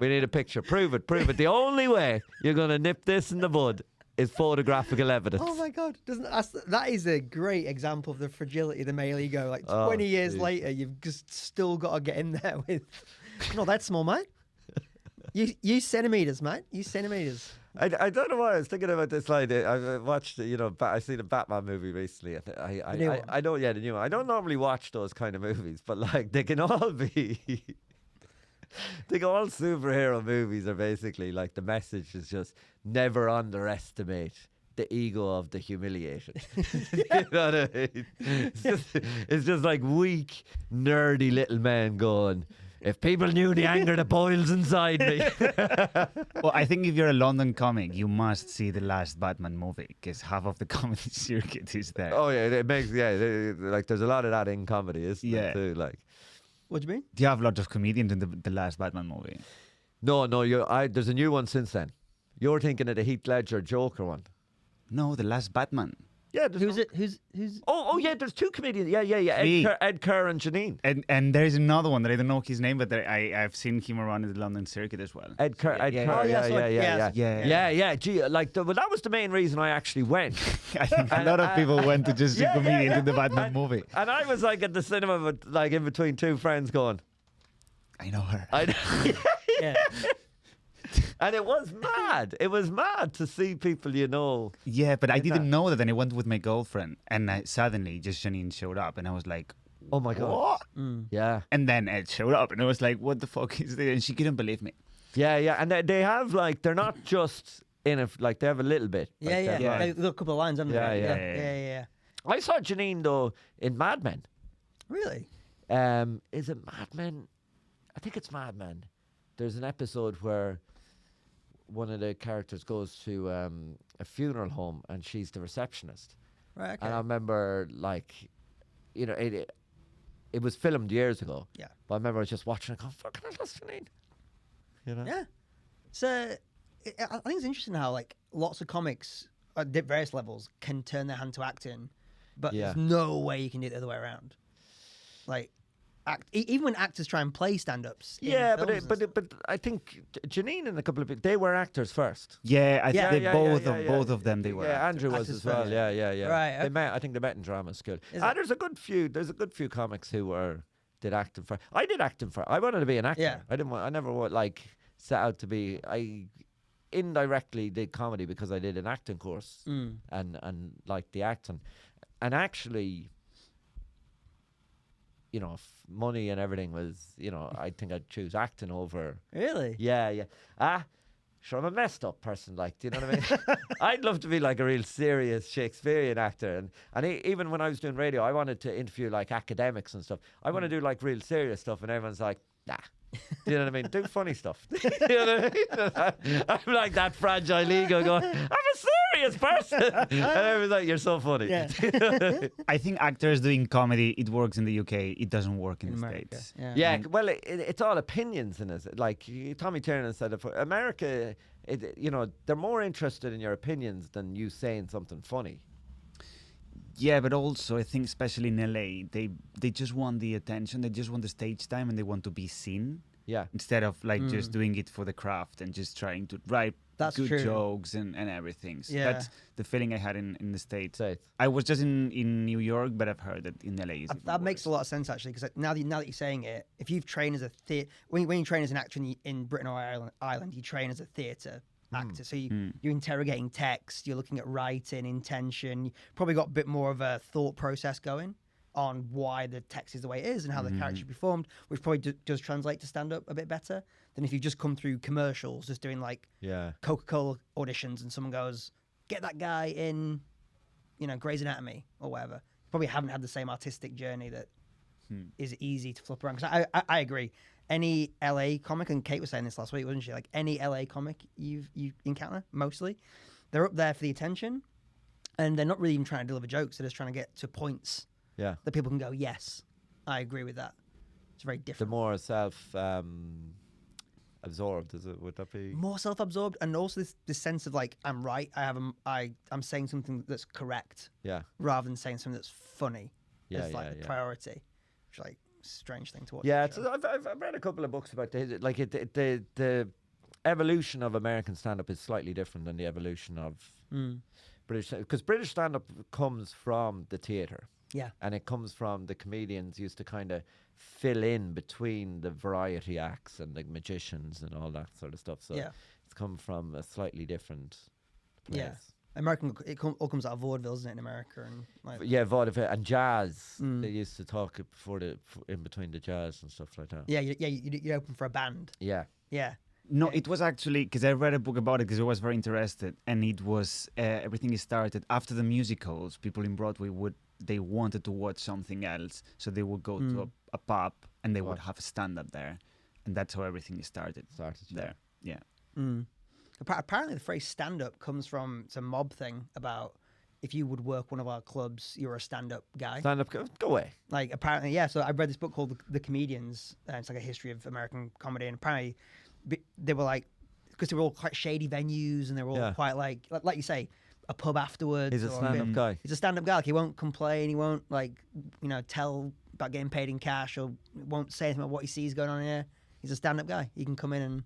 we need a picture. Prove it. The only way you're going to nip this in the bud is photographical evidence. Oh my God! That is a great example of the fragility of the male ego. Like 20 years geez. later, you've just still got to get in there with. Not that small, mate. Use centimeters, mate. Use centimeters. I don't know why I was thinking about this. Like, I watched, I seen a Batman movie recently. And I don't, the new one. I don't normally watch those kind of movies, but like they can all be. All superhero movies are basically like the message is just never underestimate the ego of the humiliated. You know what I mean? It's just like weak, nerdy little men going, if people knew the anger that boils inside me. Well, I think if you're a London comic, you must see the last Batman movie because half of the comedy circuit is there. Oh yeah, it makes like there's a lot of that in comedy, isn't Yeah. it? Too, like. What do you mean? Do you have lots of comedians in the last Batman movie? No, there's a new one since then. You're thinking of the Heath Ledger Joker one. No, the last Batman. Yeah, Who's it? Who's? Oh yeah, there's 2 comedians. Yeah. Three. Ed Kerr and Janine. And there's another one that I don't know his name, but I've seen him around in the London circuit as well. Ed Kerr. Oh, yeah, Yeah. Gee, like well, that was the main reason I actually went. I think a lot of people went to just see comedians in the Batman movie. And I was like at the cinema, but like in between 2 friends, going, I know her. Yeah. And it was mad. It was mad to see people, Yeah, but I like didn't that. know that, and I went with my girlfriend, and suddenly just Janine showed up, and I was like, Oh my god. what? Yeah. And then Ed showed up, and I was like, what the fuck is this? And she couldn't believe me. Yeah. And they have like they're not just in it. Like they have a little bit. Like, Yeah. they're They've got a couple of lines, haven't they? Yeah. Yeah. I saw Janine though in Mad Men. Really? Is it Mad Men? I think it's Mad Men. There's an episode where one of the characters goes to a funeral home and she's the receptionist. Right. Okay. And I remember, like, it was filmed years ago. Yeah. But I remember I was just watching it going, fucking hell, that's Janine. Yeah. So I think it's interesting how like lots of comics at various levels can turn their hand to acting, but there's no way you can do it the other way around. Like, even when actors try and play stand-ups. Yeah, but I think Janine and a couple of people, they were actors first. Yeah, I think both of them, they were. Yeah, Andrew was Actors as well. first. Yeah. Right, They met. I think they met in drama school. Is And it? there's a good few comics who did acting for. I did acting for. I wanted to be an actor. Yeah. I never like set out to be. I indirectly did comedy because I did an acting course and liked the acting, and actually, money and everything was, I think I'd choose acting over. Really? Yeah. Sure, I'm a messed up person, like, do you know what I mean? I'd love to be like a real serious Shakespearean actor. And even when I was doing radio, I wanted to interview like academics and stuff. I want to do like real serious stuff, and everyone's like, nah. Do you know what I mean? Do funny stuff. You know what I mean? I'm like that fragile ego going, I'm a serious person. And everyone's like, you're so funny. Yeah. I think actors doing comedy, it works in the UK. It doesn't work in the America. States. Yeah. Yeah, well, it's all opinions in it. Like Tommy Tiernan said, it, America, you know, they're more interested in your opinions than you saying something funny. Yeah, but also I think especially in LA, they just want the attention. They just want the stage time, and they want to be seen. Yeah. Instead of like just doing it for the craft and just trying to write That's good true. jokes and everything. So Yeah. that's the feeling I had in the States. States. I was just in New York, but I've heard that in LA is even That makes a worse. lot of sense actually, because now that you're saying it, if you've trained as a when you train as an actor in Britain or Ireland, you train as a theatre actor. So you're interrogating text, you're looking at writing, intention. You probably got a bit more of a thought process going on why the text is the way it is and how the character should be formed, which probably does translate to stand up a bit better than if you just come through commercials, just doing like Yeah. Coca-Cola auditions, and someone goes, "Get that guy in, you know, Grey's Anatomy or whatever." You probably haven't had the same artistic journey that is easy to flip around. Because I agree. Any LA comic, and Kate was saying this last week, wasn't she? Like any LA comic you encounter, mostly, they're up there for the attention, and they're not really even trying to deliver jokes. They're just trying to get to points Yeah. that people can go, "Yes, I agree with that." It's very The different. more absorbed, is it? Would that be? More self-absorbed, and also this sense of like, I'm right. I'm saying something that's correct, Yeah. rather than saying something that's funny. Yeah, It's like yeah, the yeah. priority. Which is like a strange thing to watch. Yeah, on it's, a show. I've read a couple of books about the evolution of American stand-up is slightly different than the evolution of British, because British stand-up comes from the theatre. Yeah. And it comes from the comedians used to kind of fill in between the variety acts and the magicians and all that sort of stuff. So Yeah. it's come from a slightly different place. Yeah. American, all comes out of vaudeville, isn't it, in America? And like, Yeah, vaudeville and jazz. They used to talk in between the jazz and stuff like that. yeah, you open for a band. Yeah. Yeah. No, it was actually because I read a book about it because I was very interested, and it was everything started after the musicals. People in Broadway they wanted to watch something else, so they would go to a pub and they would have a stand-up there, and that's how everything started. There, yeah. Apparently, the phrase "stand-up" comes from it's a mob thing about if you would work one of our clubs, you're a stand-up guy. Stand up, go away. Like apparently, yeah. So I read this book called The Comedians. It's like a history of American comedy, and apparently they were like, because they were all quite shady venues, and they were all quite like you say, a pub afterwards. He's a or stand-up guy. He's a stand-up guy. Like he won't complain. He won't tell about getting paid in cash, or won't say anything about what he sees going on here. He's a stand-up guy. He can come in and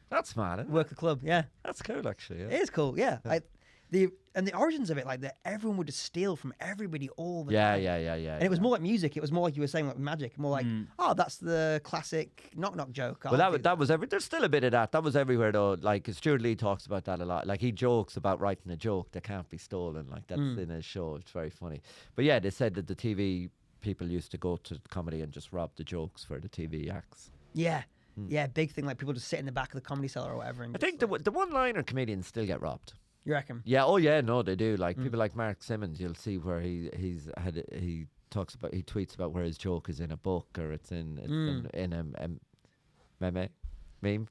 That's mad, isn't it? work the club. Yeah, That's cool, actually. Yeah. it is cool. Yeah, the origins of it, like that, everyone would just steal from everybody all the time. Yeah. And it was more like music. It was more like you were saying, like magic. More like, oh, that's the classic knock-knock joke. Well, that was there's still a bit of that. That was everywhere though. Like Stuart Lee talks about that a lot. Like he jokes about writing a joke that can't be stolen. Like that's in his show. It's very funny. But yeah, they said that the TV people used to go to comedy and just rob the jokes for the TV acts. Yeah. Yeah, big thing. Like people just sit in the back of the Comedy Cellar or whatever. And I think the one-liner comedians still get robbed. you reckon? Yeah. Oh yeah. No, they do. Like people like Mark Simmons, you'll see where he tweets about where his joke is in a book or it's in a meme. It's meme.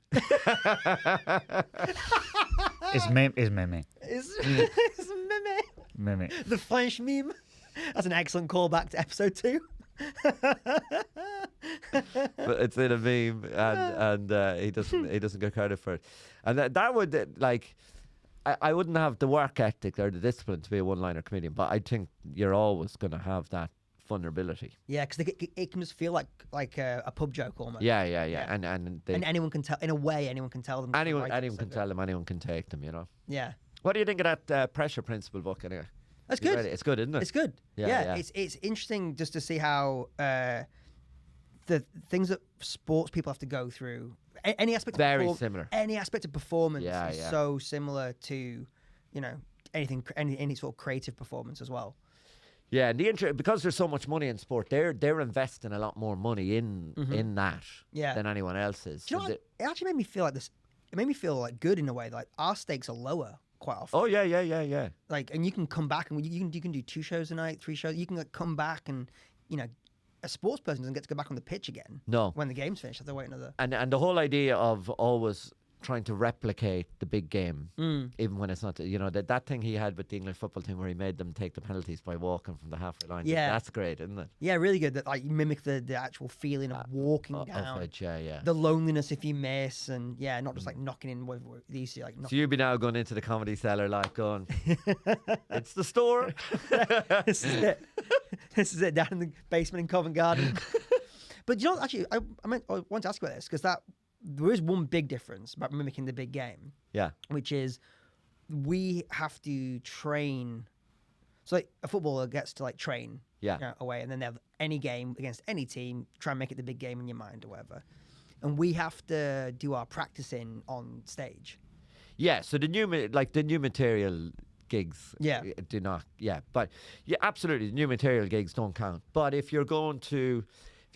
It's meme. It's meme. Meme. The French meme. That's an excellent callback to episode 2. But it's in a meme, and he doesn't get credit for it, and that would like. I wouldn't have the work ethic or the discipline to be a one-liner comedian, but I think you're always going to have that vulnerability. Yeah, because it can just feel like a pub joke almost. Yeah. And anyone can tell. In a way, anyone can tell them. anyone can tell them, anyone can take them. You know. Yeah, What do you think of that Pressure Principle book anyway? that's You good. read it? It's good, isn't it? It's good. Yeah. It's interesting just to see how the things that sports people have to go through. Any aspect of Very similar. Any aspect of performance Yeah, is yeah. so similar to, any sort of creative performance as well. Yeah, and because there's so much money in sport, they're investing a lot more money in that Yeah. than anyone else is. Do you know So what? It actually made me feel like this. It made me feel like good in a way. Like our stakes are lower quite often. oh yeah. Like, and you can come back and you can do 2 shows a night, 3 shows. You can come back and a sports person doesn't get to go back on the pitch again No. when the game's finished. They wait another. And the whole idea of always trying to replicate the big game, even when it's not, that thing he had with the English football team where he made them take the penalties by walking from the halfway line. Yeah. That's great, isn't it? Yeah, really good. That like you mimic the actual feeling of walking Of down, it, yeah. the loneliness if you miss, and not just like knocking in with these like. So you'd be now going into the Comedy Cellar like going, it's the store. This is it. This is it down in the basement in Covent Garden. But actually, I want to ask you about this because there is one big difference about mimicking the big game. Yeah. Which is we have to train. So like a footballer gets to like train away, and then they have any game against any team, try and make it the big game in your mind or whatever. And we have to do our practicing on stage. Yeah, so the new material gigs do not, but absolutely, the new material gigs don't count. But if you're going to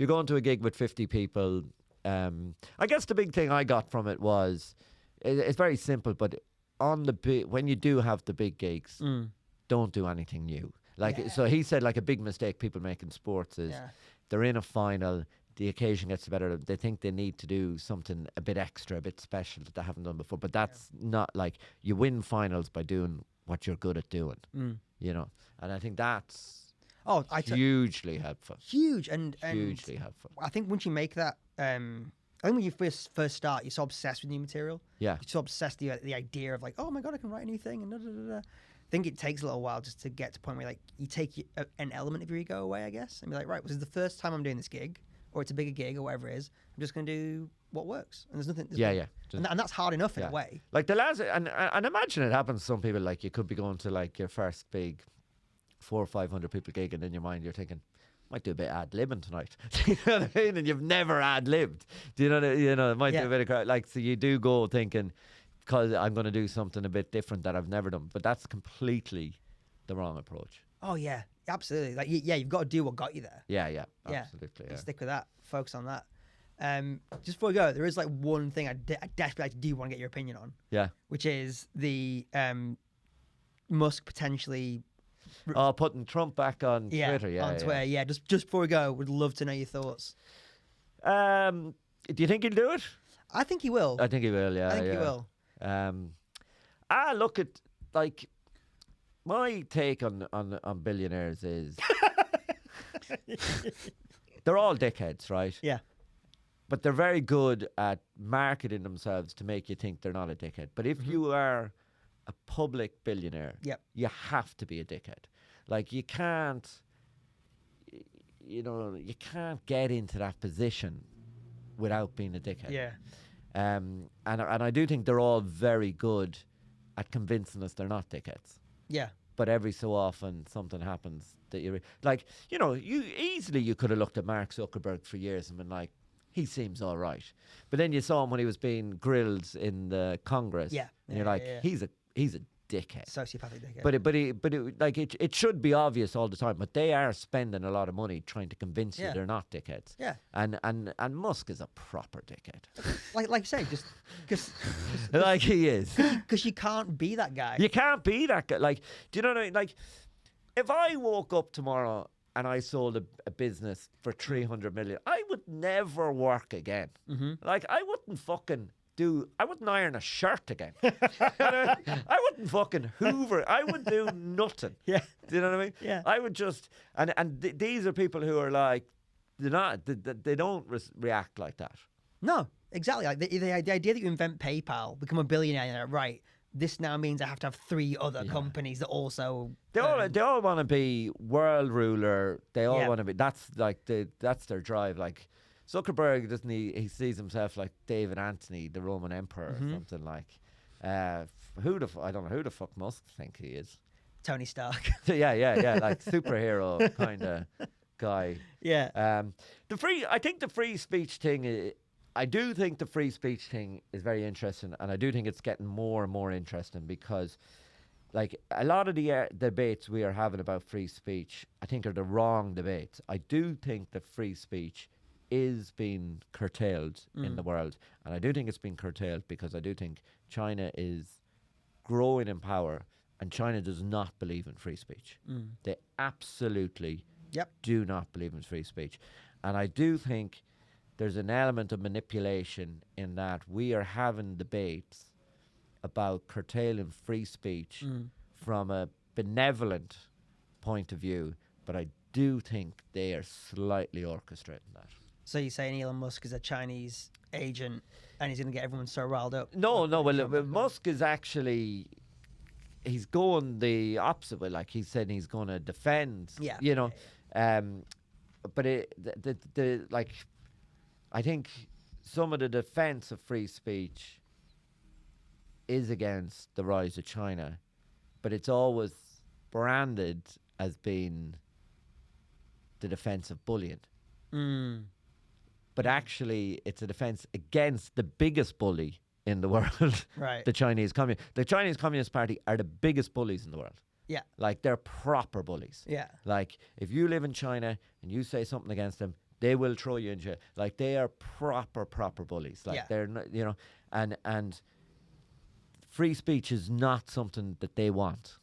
a gig with 50 people, I guess the big thing I got from it was it's very simple, but when you do have the big gigs, don't do anything new. So he said like a big mistake people make in sports is they're in a final, the occasion gets better, they think they need to do something a bit extra, a bit special that they haven't done before. But that's not like you win finals by doing what you're good at doing, and I think that's hugely helpful. Huge and hugely helpful. I think once you make that, I think when you first start, you're so obsessed with new material. Yeah, you're so obsessed with the idea of like, oh my god, I can write a new thing, and da, da, da, da. I think it takes a little while just to get to the point where like you take an element of your ego away, I guess, and be like, right, this is the first time I'm doing this gig, or it's a bigger gig, or whatever it is. I'm just going to do what works, and there's nothing. And that's hard enough in a way. Like the last, and imagine it happens to some people. Like you could be going to like your first big 400 or 500 people gig, and in your mind you're thinking, might do a bit of ad-libbing tonight. Do you know what I mean? And you've never ad-libbed. Do you know? It might do a bit of crowd. So you do go thinking, because I'm going to do something a bit different that I've never done. But that's completely the wrong approach. Oh yeah, absolutely. Like you've got to do what got you there. Yeah, absolutely. Yeah. Stick with that. Focus on that. Just before we go, there is like one thing I desperately do want to get your opinion on. Yeah. Which is the Musk potentially. Putting Trump back on Twitter. Yeah, on Twitter. Yeah. Just before we go, would love to know your thoughts. Do you think he'll do it? I think he will. I think he will. Yeah. I think he will. Look at like my take on billionaires is they're all dickheads, right? Yeah. But they're very good at marketing themselves to make you think they're not a dickhead. But if you are a public billionaire, you have to be a dickhead. Like you can't get into that position without being a dickhead. Yeah. And I do think they're all very good at convincing us they're not dickheads. Yeah. But every so often something happens that you could have looked at Mark Zuckerberg for years and been like, he seems all right. But then you saw him when he was being grilled in the Congress. Yeah. And you're like, he's a dickhead. Sociopathic dickhead. But it should be obvious all the time. But they are spending a lot of money trying to convince you they're not dickheads. Yeah. And Musk is a proper dickhead. like you say, just because like he is. Because you can't be that guy. You can't be that guy. Like, do you know what I mean? Like, if I woke up tomorrow and I sold a business for 300 million, I would never work again. Mm-hmm. Like, I wouldn't iron a shirt again. I wouldn't fucking hoover. I would do nothing. Yeah. Do you know what I mean? Yeah. I would just, these are people who are like, they don't react like that. No, exactly. Like the idea that you invent PayPal, become a billionaire, right? This now means I have to have 3 other companies that also. They all want to be world ruler. They all want to be. That's their drive. Like Zuckerberg doesn't he sees himself like David Anthony, the Roman emperor, or something like. I don't know who the fuck Musk think he is. Tony Stark. yeah, like superhero kind of guy. Yeah. I think the free speech thing. I do think the free speech thing is very interesting, and I do think it's getting more and more interesting because, like, a lot of the debates we are having about free speech, I think are the wrong debates. I do think that free speech is being curtailed in the world, and I do think it's being curtailed because I do think China is growing in power, and China does not believe in free speech. They absolutely Yep. do not believe in free speech. And I do think there's an element of manipulation in that we are having debates about curtailing free speech from a benevolent point of view, but I do think they are slightly orchestrating that. So you're saying Elon Musk is a Chinese agent and he's going to get everyone so riled up? No, well, Musk is actually, he's going the opposite way. Like he's saying he's going to defend, you know. But like, I think some of the defense of free speech is against the rise of China, but it's always branded as being the defense of bullying. But actually, it's a defense against the biggest bully in the world, right? The Chinese Communist. The Chinese Communist Party are the biggest bullies in the world. Yeah. Like, they're proper bullies. Yeah. Like, if you live in China and you say something against them, they will throw you in jail. Like, they are proper bullies. Like, they're not, you know, and free speech is not something that they want.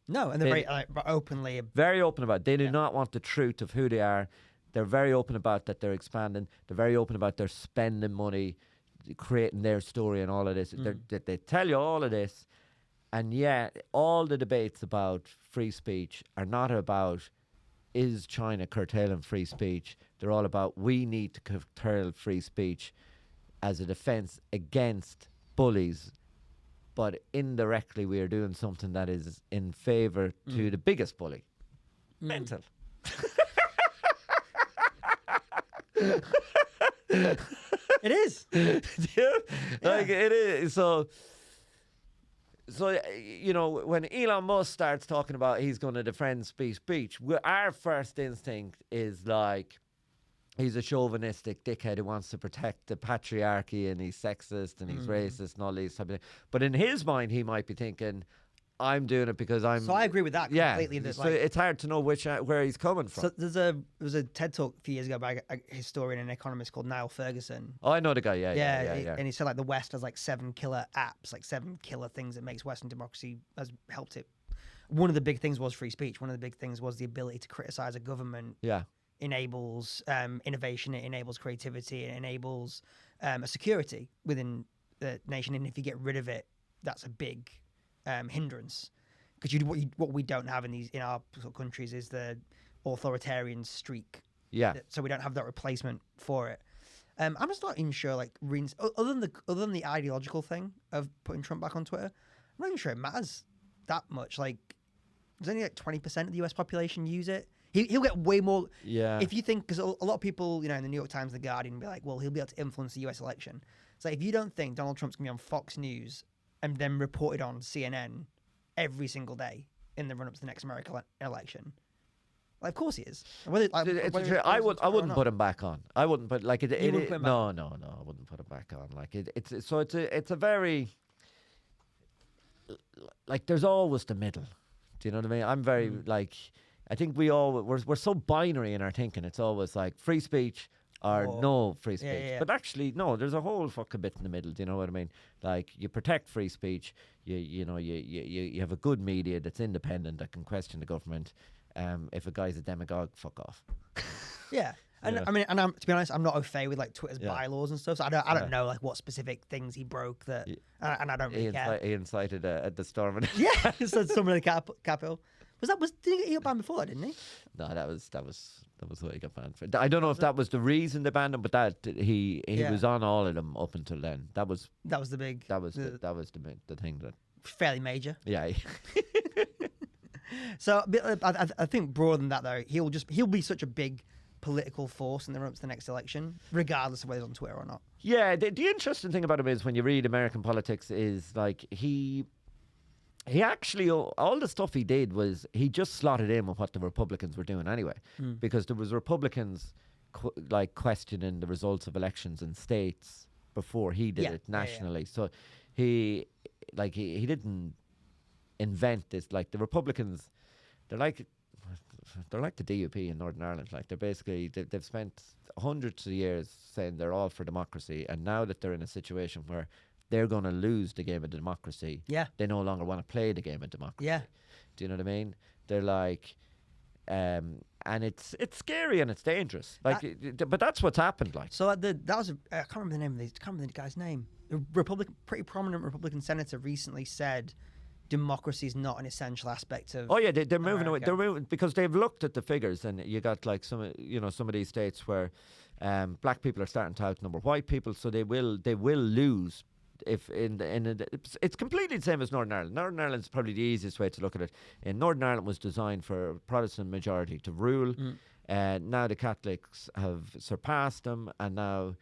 No, and they're very openly. Very open about it. They do not want the truth of who they are. They're very open about that they're expanding. They're very open about their spending money, creating their story and all of this. They tell you all of this. And yet, all the debates about free speech are not about, is China curtailing free speech? They're all about, we need to curtail free speech as a defense against bullies. But indirectly, we are doing something that is in favor to the biggest bully. Mental. It is. Like, it is. So, you know, when Elon Musk starts talking about he's going to defend free speech, our first instinct is like, he's a chauvinistic dickhead who wants to protect the patriarchy, and he's sexist and he's racist and all these type of things. But in his mind, he might be thinking, I'm doing it because I'm... So I agree with that completely. Yeah, that, so like, it's hard to know where he's coming from. So there was a TED Talk a few years ago by a historian and economist called Niall Ferguson. Oh, I know the guy, yeah. And he said, like, the West has, like, 7 killer apps, like 7 killer things that makes Western democracy, has helped it. One of the big things was free speech. One of the big things was the ability to criticize a government. Yeah. Enables innovation, it enables creativity, it enables a security within the nation. And if you get rid of it, that's a big hindrance. Because what we don't have in our sort of countries is the authoritarian streak. Yeah. So we don't have that replacement for it. I'm just not even sure, like, other than the ideological thing of putting Trump back on Twitter, I'm not even sure it matters that much. Like, there's only like 20% of the US population use it. He'll get way more. Yeah. If you think, because a lot of people, you know, in the New York Times, The Guardian, will be like, well, he'll be able to influence the US election. So if you don't think Donald Trump's going to be on Fox News and then reported on CNN every single day in the run up to the next American election, like, of course he is. I wouldn't put him back on. I wouldn't put, like, no, I wouldn't put him back on. Like, it's a very, like, there's always the middle. Do you know what I mean? I'm very like, I think we're so binary in our thinking. It's always like free speech or no free speech. Yeah. But actually, no, there's a whole fucking bit in the middle. Do you know what I mean? Like, you protect free speech. You have a good media that's independent, that can question the government. If a guy's a demagogue, fuck off. Yeah. And I mean, to be honest, I'm not au fait with, like, Twitter's bylaws and stuff. So I don't know, like, what specific things he broke that, and I don't really care. He incited the storm. Yeah, he said something in the Capitol. Did he get banned before that, didn't he? No, that was what he got banned for. I don't know if that was the reason they banned him, but that he was on all of them up until then. That was the big. That was the thing that fairly major. Yeah. So I think broader than that, though, he'll be such a big political force in the run up to the next election, regardless of whether he's on Twitter or not. Yeah, the interesting thing about him is when you read American politics is, like, he actually, all the stuff he did was he just slotted in with what the Republicans were doing anyway, because there was Republicans questioning the results of elections in states before he did it nationally. So he didn't invent this. Like, the Republicans, they're like the DUP in Northern Ireland. Like, they're basically, they've spent hundreds of years saying they're all for democracy, and now that they're in a situation where they're going to lose the game of democracy, they no longer want to play the game of democracy. Yeah. Do you know what I mean? They're like, and and it's scary and it's dangerous. Like, but that's what's happened. Like, So that was I can't remember the name of I can't remember the guy's name. A pretty prominent Republican senator recently said democracy is not an essential aspect of. oh yeah, they're moving away. America. They're moving because they've looked at the figures, and you got like some of these states where black people are starting to outnumber white people, so they will lose. If it's completely the same as Northern Ireland. Northern Ireland's probably the easiest way to look at it. And Northern Ireland was designed for a Protestant majority to rule. Now the Catholics have surpassed them, and now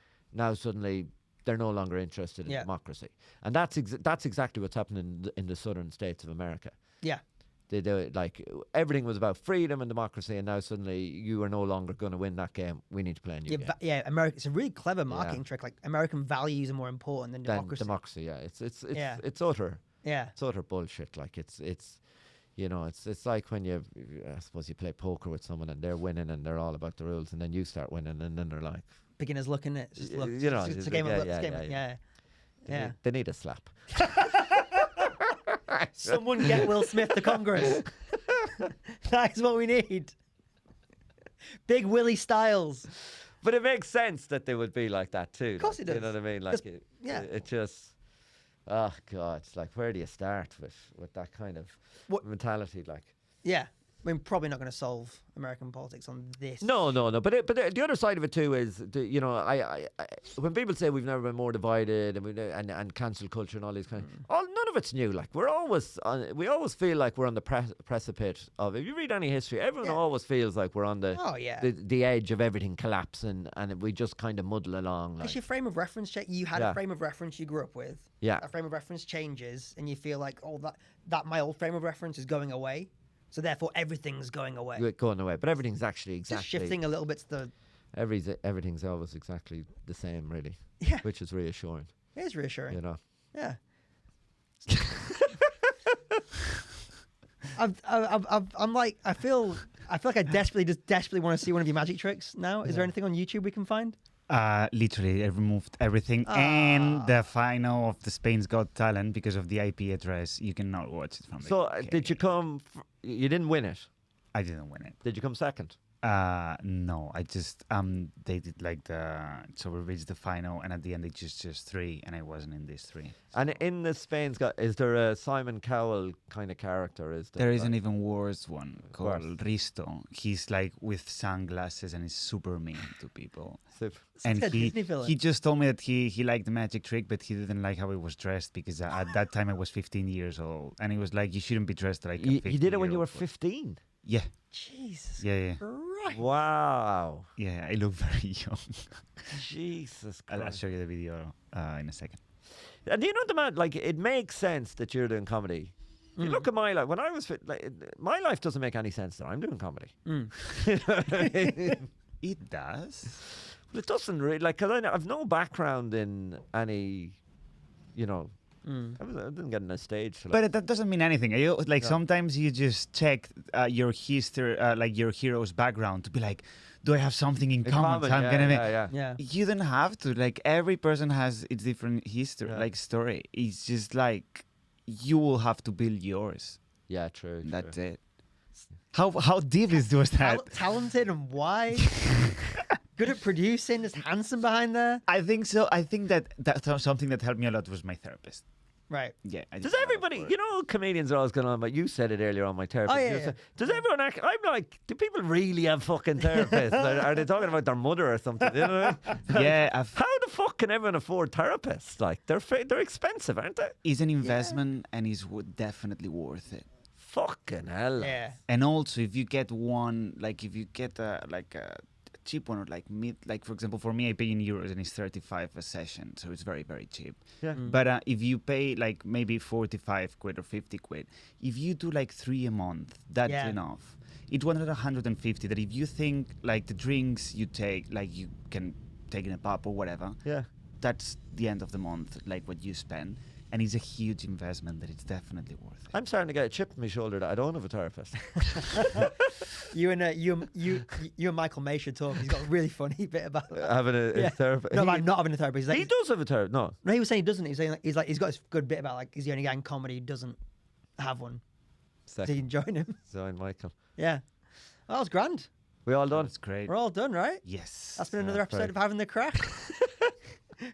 suddenly they're no longer interested in democracy. And that's exactly what's happening in the southern states of America. Yeah. They do it like everything was about freedom and democracy, and now suddenly you are no longer going to win that game. We need to play a new game. America. It's a really clever marketing trick. Like American values are more important than democracy. Democracy, yeah. It's utter. Yeah. It's utter bullshit. Like it's it's like when I suppose you play poker with someone and they're winning and they're all about the rules, and then you start winning and then they're like beginners looking at it. Just look. You know, it's a game of looks. Yeah. They need a slap. Someone get Will Smith to Congress. That is what we need. Big Willie Styles. But it makes sense that they would be like that too. Of course it does. You know what I mean? Like it just. Oh God! It's like, where do you start with that kind of mentality? Like, yeah, I mean, probably not going to solve American politics on this. No. But the other side of it too is, I when people say we've never been more divided and cancel culture and all these kind of, none of it's new. Like we always feel like we're on the precipice of. If you read any history, everyone always feels like we're on the edge of everything collapsing, and we just kind of muddle along. It's your frame of reference. You had a frame of reference you grew up with. Yeah. A frame of reference changes, and you feel like, that my old frame of reference is going away. So therefore, everything's going away. Going away, but everything's actually exactly just shifting a little bit to the. Everything's always exactly the same, really. Yeah, which is reassuring. It is reassuring. You know. Yeah. I'm like I feel like I desperately want to see one of your magic tricks now. Is there anything on YouTube we can find? Literally, I removed everything, and the final of the Spain's Got Talent, because of the IP address, you cannot watch it from there. So, did you come? You didn't win it. I didn't win it. Did you come second? No, I just they did like so we reached the final, and at the end they just three, and I wasn't in these three. So. And in the Spain's Got, is there a Simon Cowell kind of character? There is an even worse one called Risto. He's like with sunglasses and he's super mean to people. And he just told me that he liked the magic trick, but he didn't like how he was dressed, because at that time I was 15 years old, and he was like, you shouldn't be dressed like. He did it when you were 15. Yeah. Jesus. Yeah. Right. Wow. Yeah, I look very young. Jesus Christ. I'll show you the video in a second. And do you know the man? Like, it makes sense that you're doing comedy. You look at my life. When I was my life doesn't make any sense that I'm doing comedy. You know what I mean? It does. Well, it doesn't really. Like, because I've no background in any, I didn't get on a stage. But that doesn't mean anything. Sometimes you just check your history, like your hero's background, to be like, do I have something in common? So I'm gonna You don't have to. Like, every person has its different history, story. It's just like you will have to build yours. Yeah, true. That's it. How deep is that? Talented and wise. Good at producing, is handsome behind there. I think so. I think that's something that helped me a lot was my therapist. Right. Yeah. Does everybody, comedians are always going on, but you said it earlier on, my therapist. Oh, yeah. Does everyone act, I'm like, do people really have fucking therapists? Are they talking about their mother or something? You know what I mean? Yeah. How the fuck can everyone afford therapists? Like, they're expensive, aren't they? It's an investment and it's definitely worth it. Fucking hell. Yeah. And also, if you get one, like, if you get a cheap one, or like for example, for me, I pay in euros and it's 35 a session, so it's very, very cheap. Yeah. But if you pay like maybe 45 quid or 50 quid, if you do like 3 a month, that's enough. It's 150. That if you think like the drinks you take, like you can take in a pub or whatever, that's the end of the month, like what you spend. And it's a huge investment that it's definitely worth it. I'm starting to get a chip on my shoulder that I don't have a therapist. You and Michael May should talk. He's got a really funny bit about that. Having a therapist. No, like not having a therapist. He does have a therapist. No, he was saying he doesn't. He's saying he's got this good bit about like he's the only guy in comedy who doesn't have one. So you can join him. Join Michael. Yeah, that was grand. We all done? That's great. We're all done, right? Yes. That's been another episode right. of Having the Craic.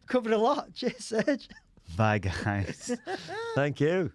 Covered a lot. Cheers, Serge. Bye, guys. Thank you.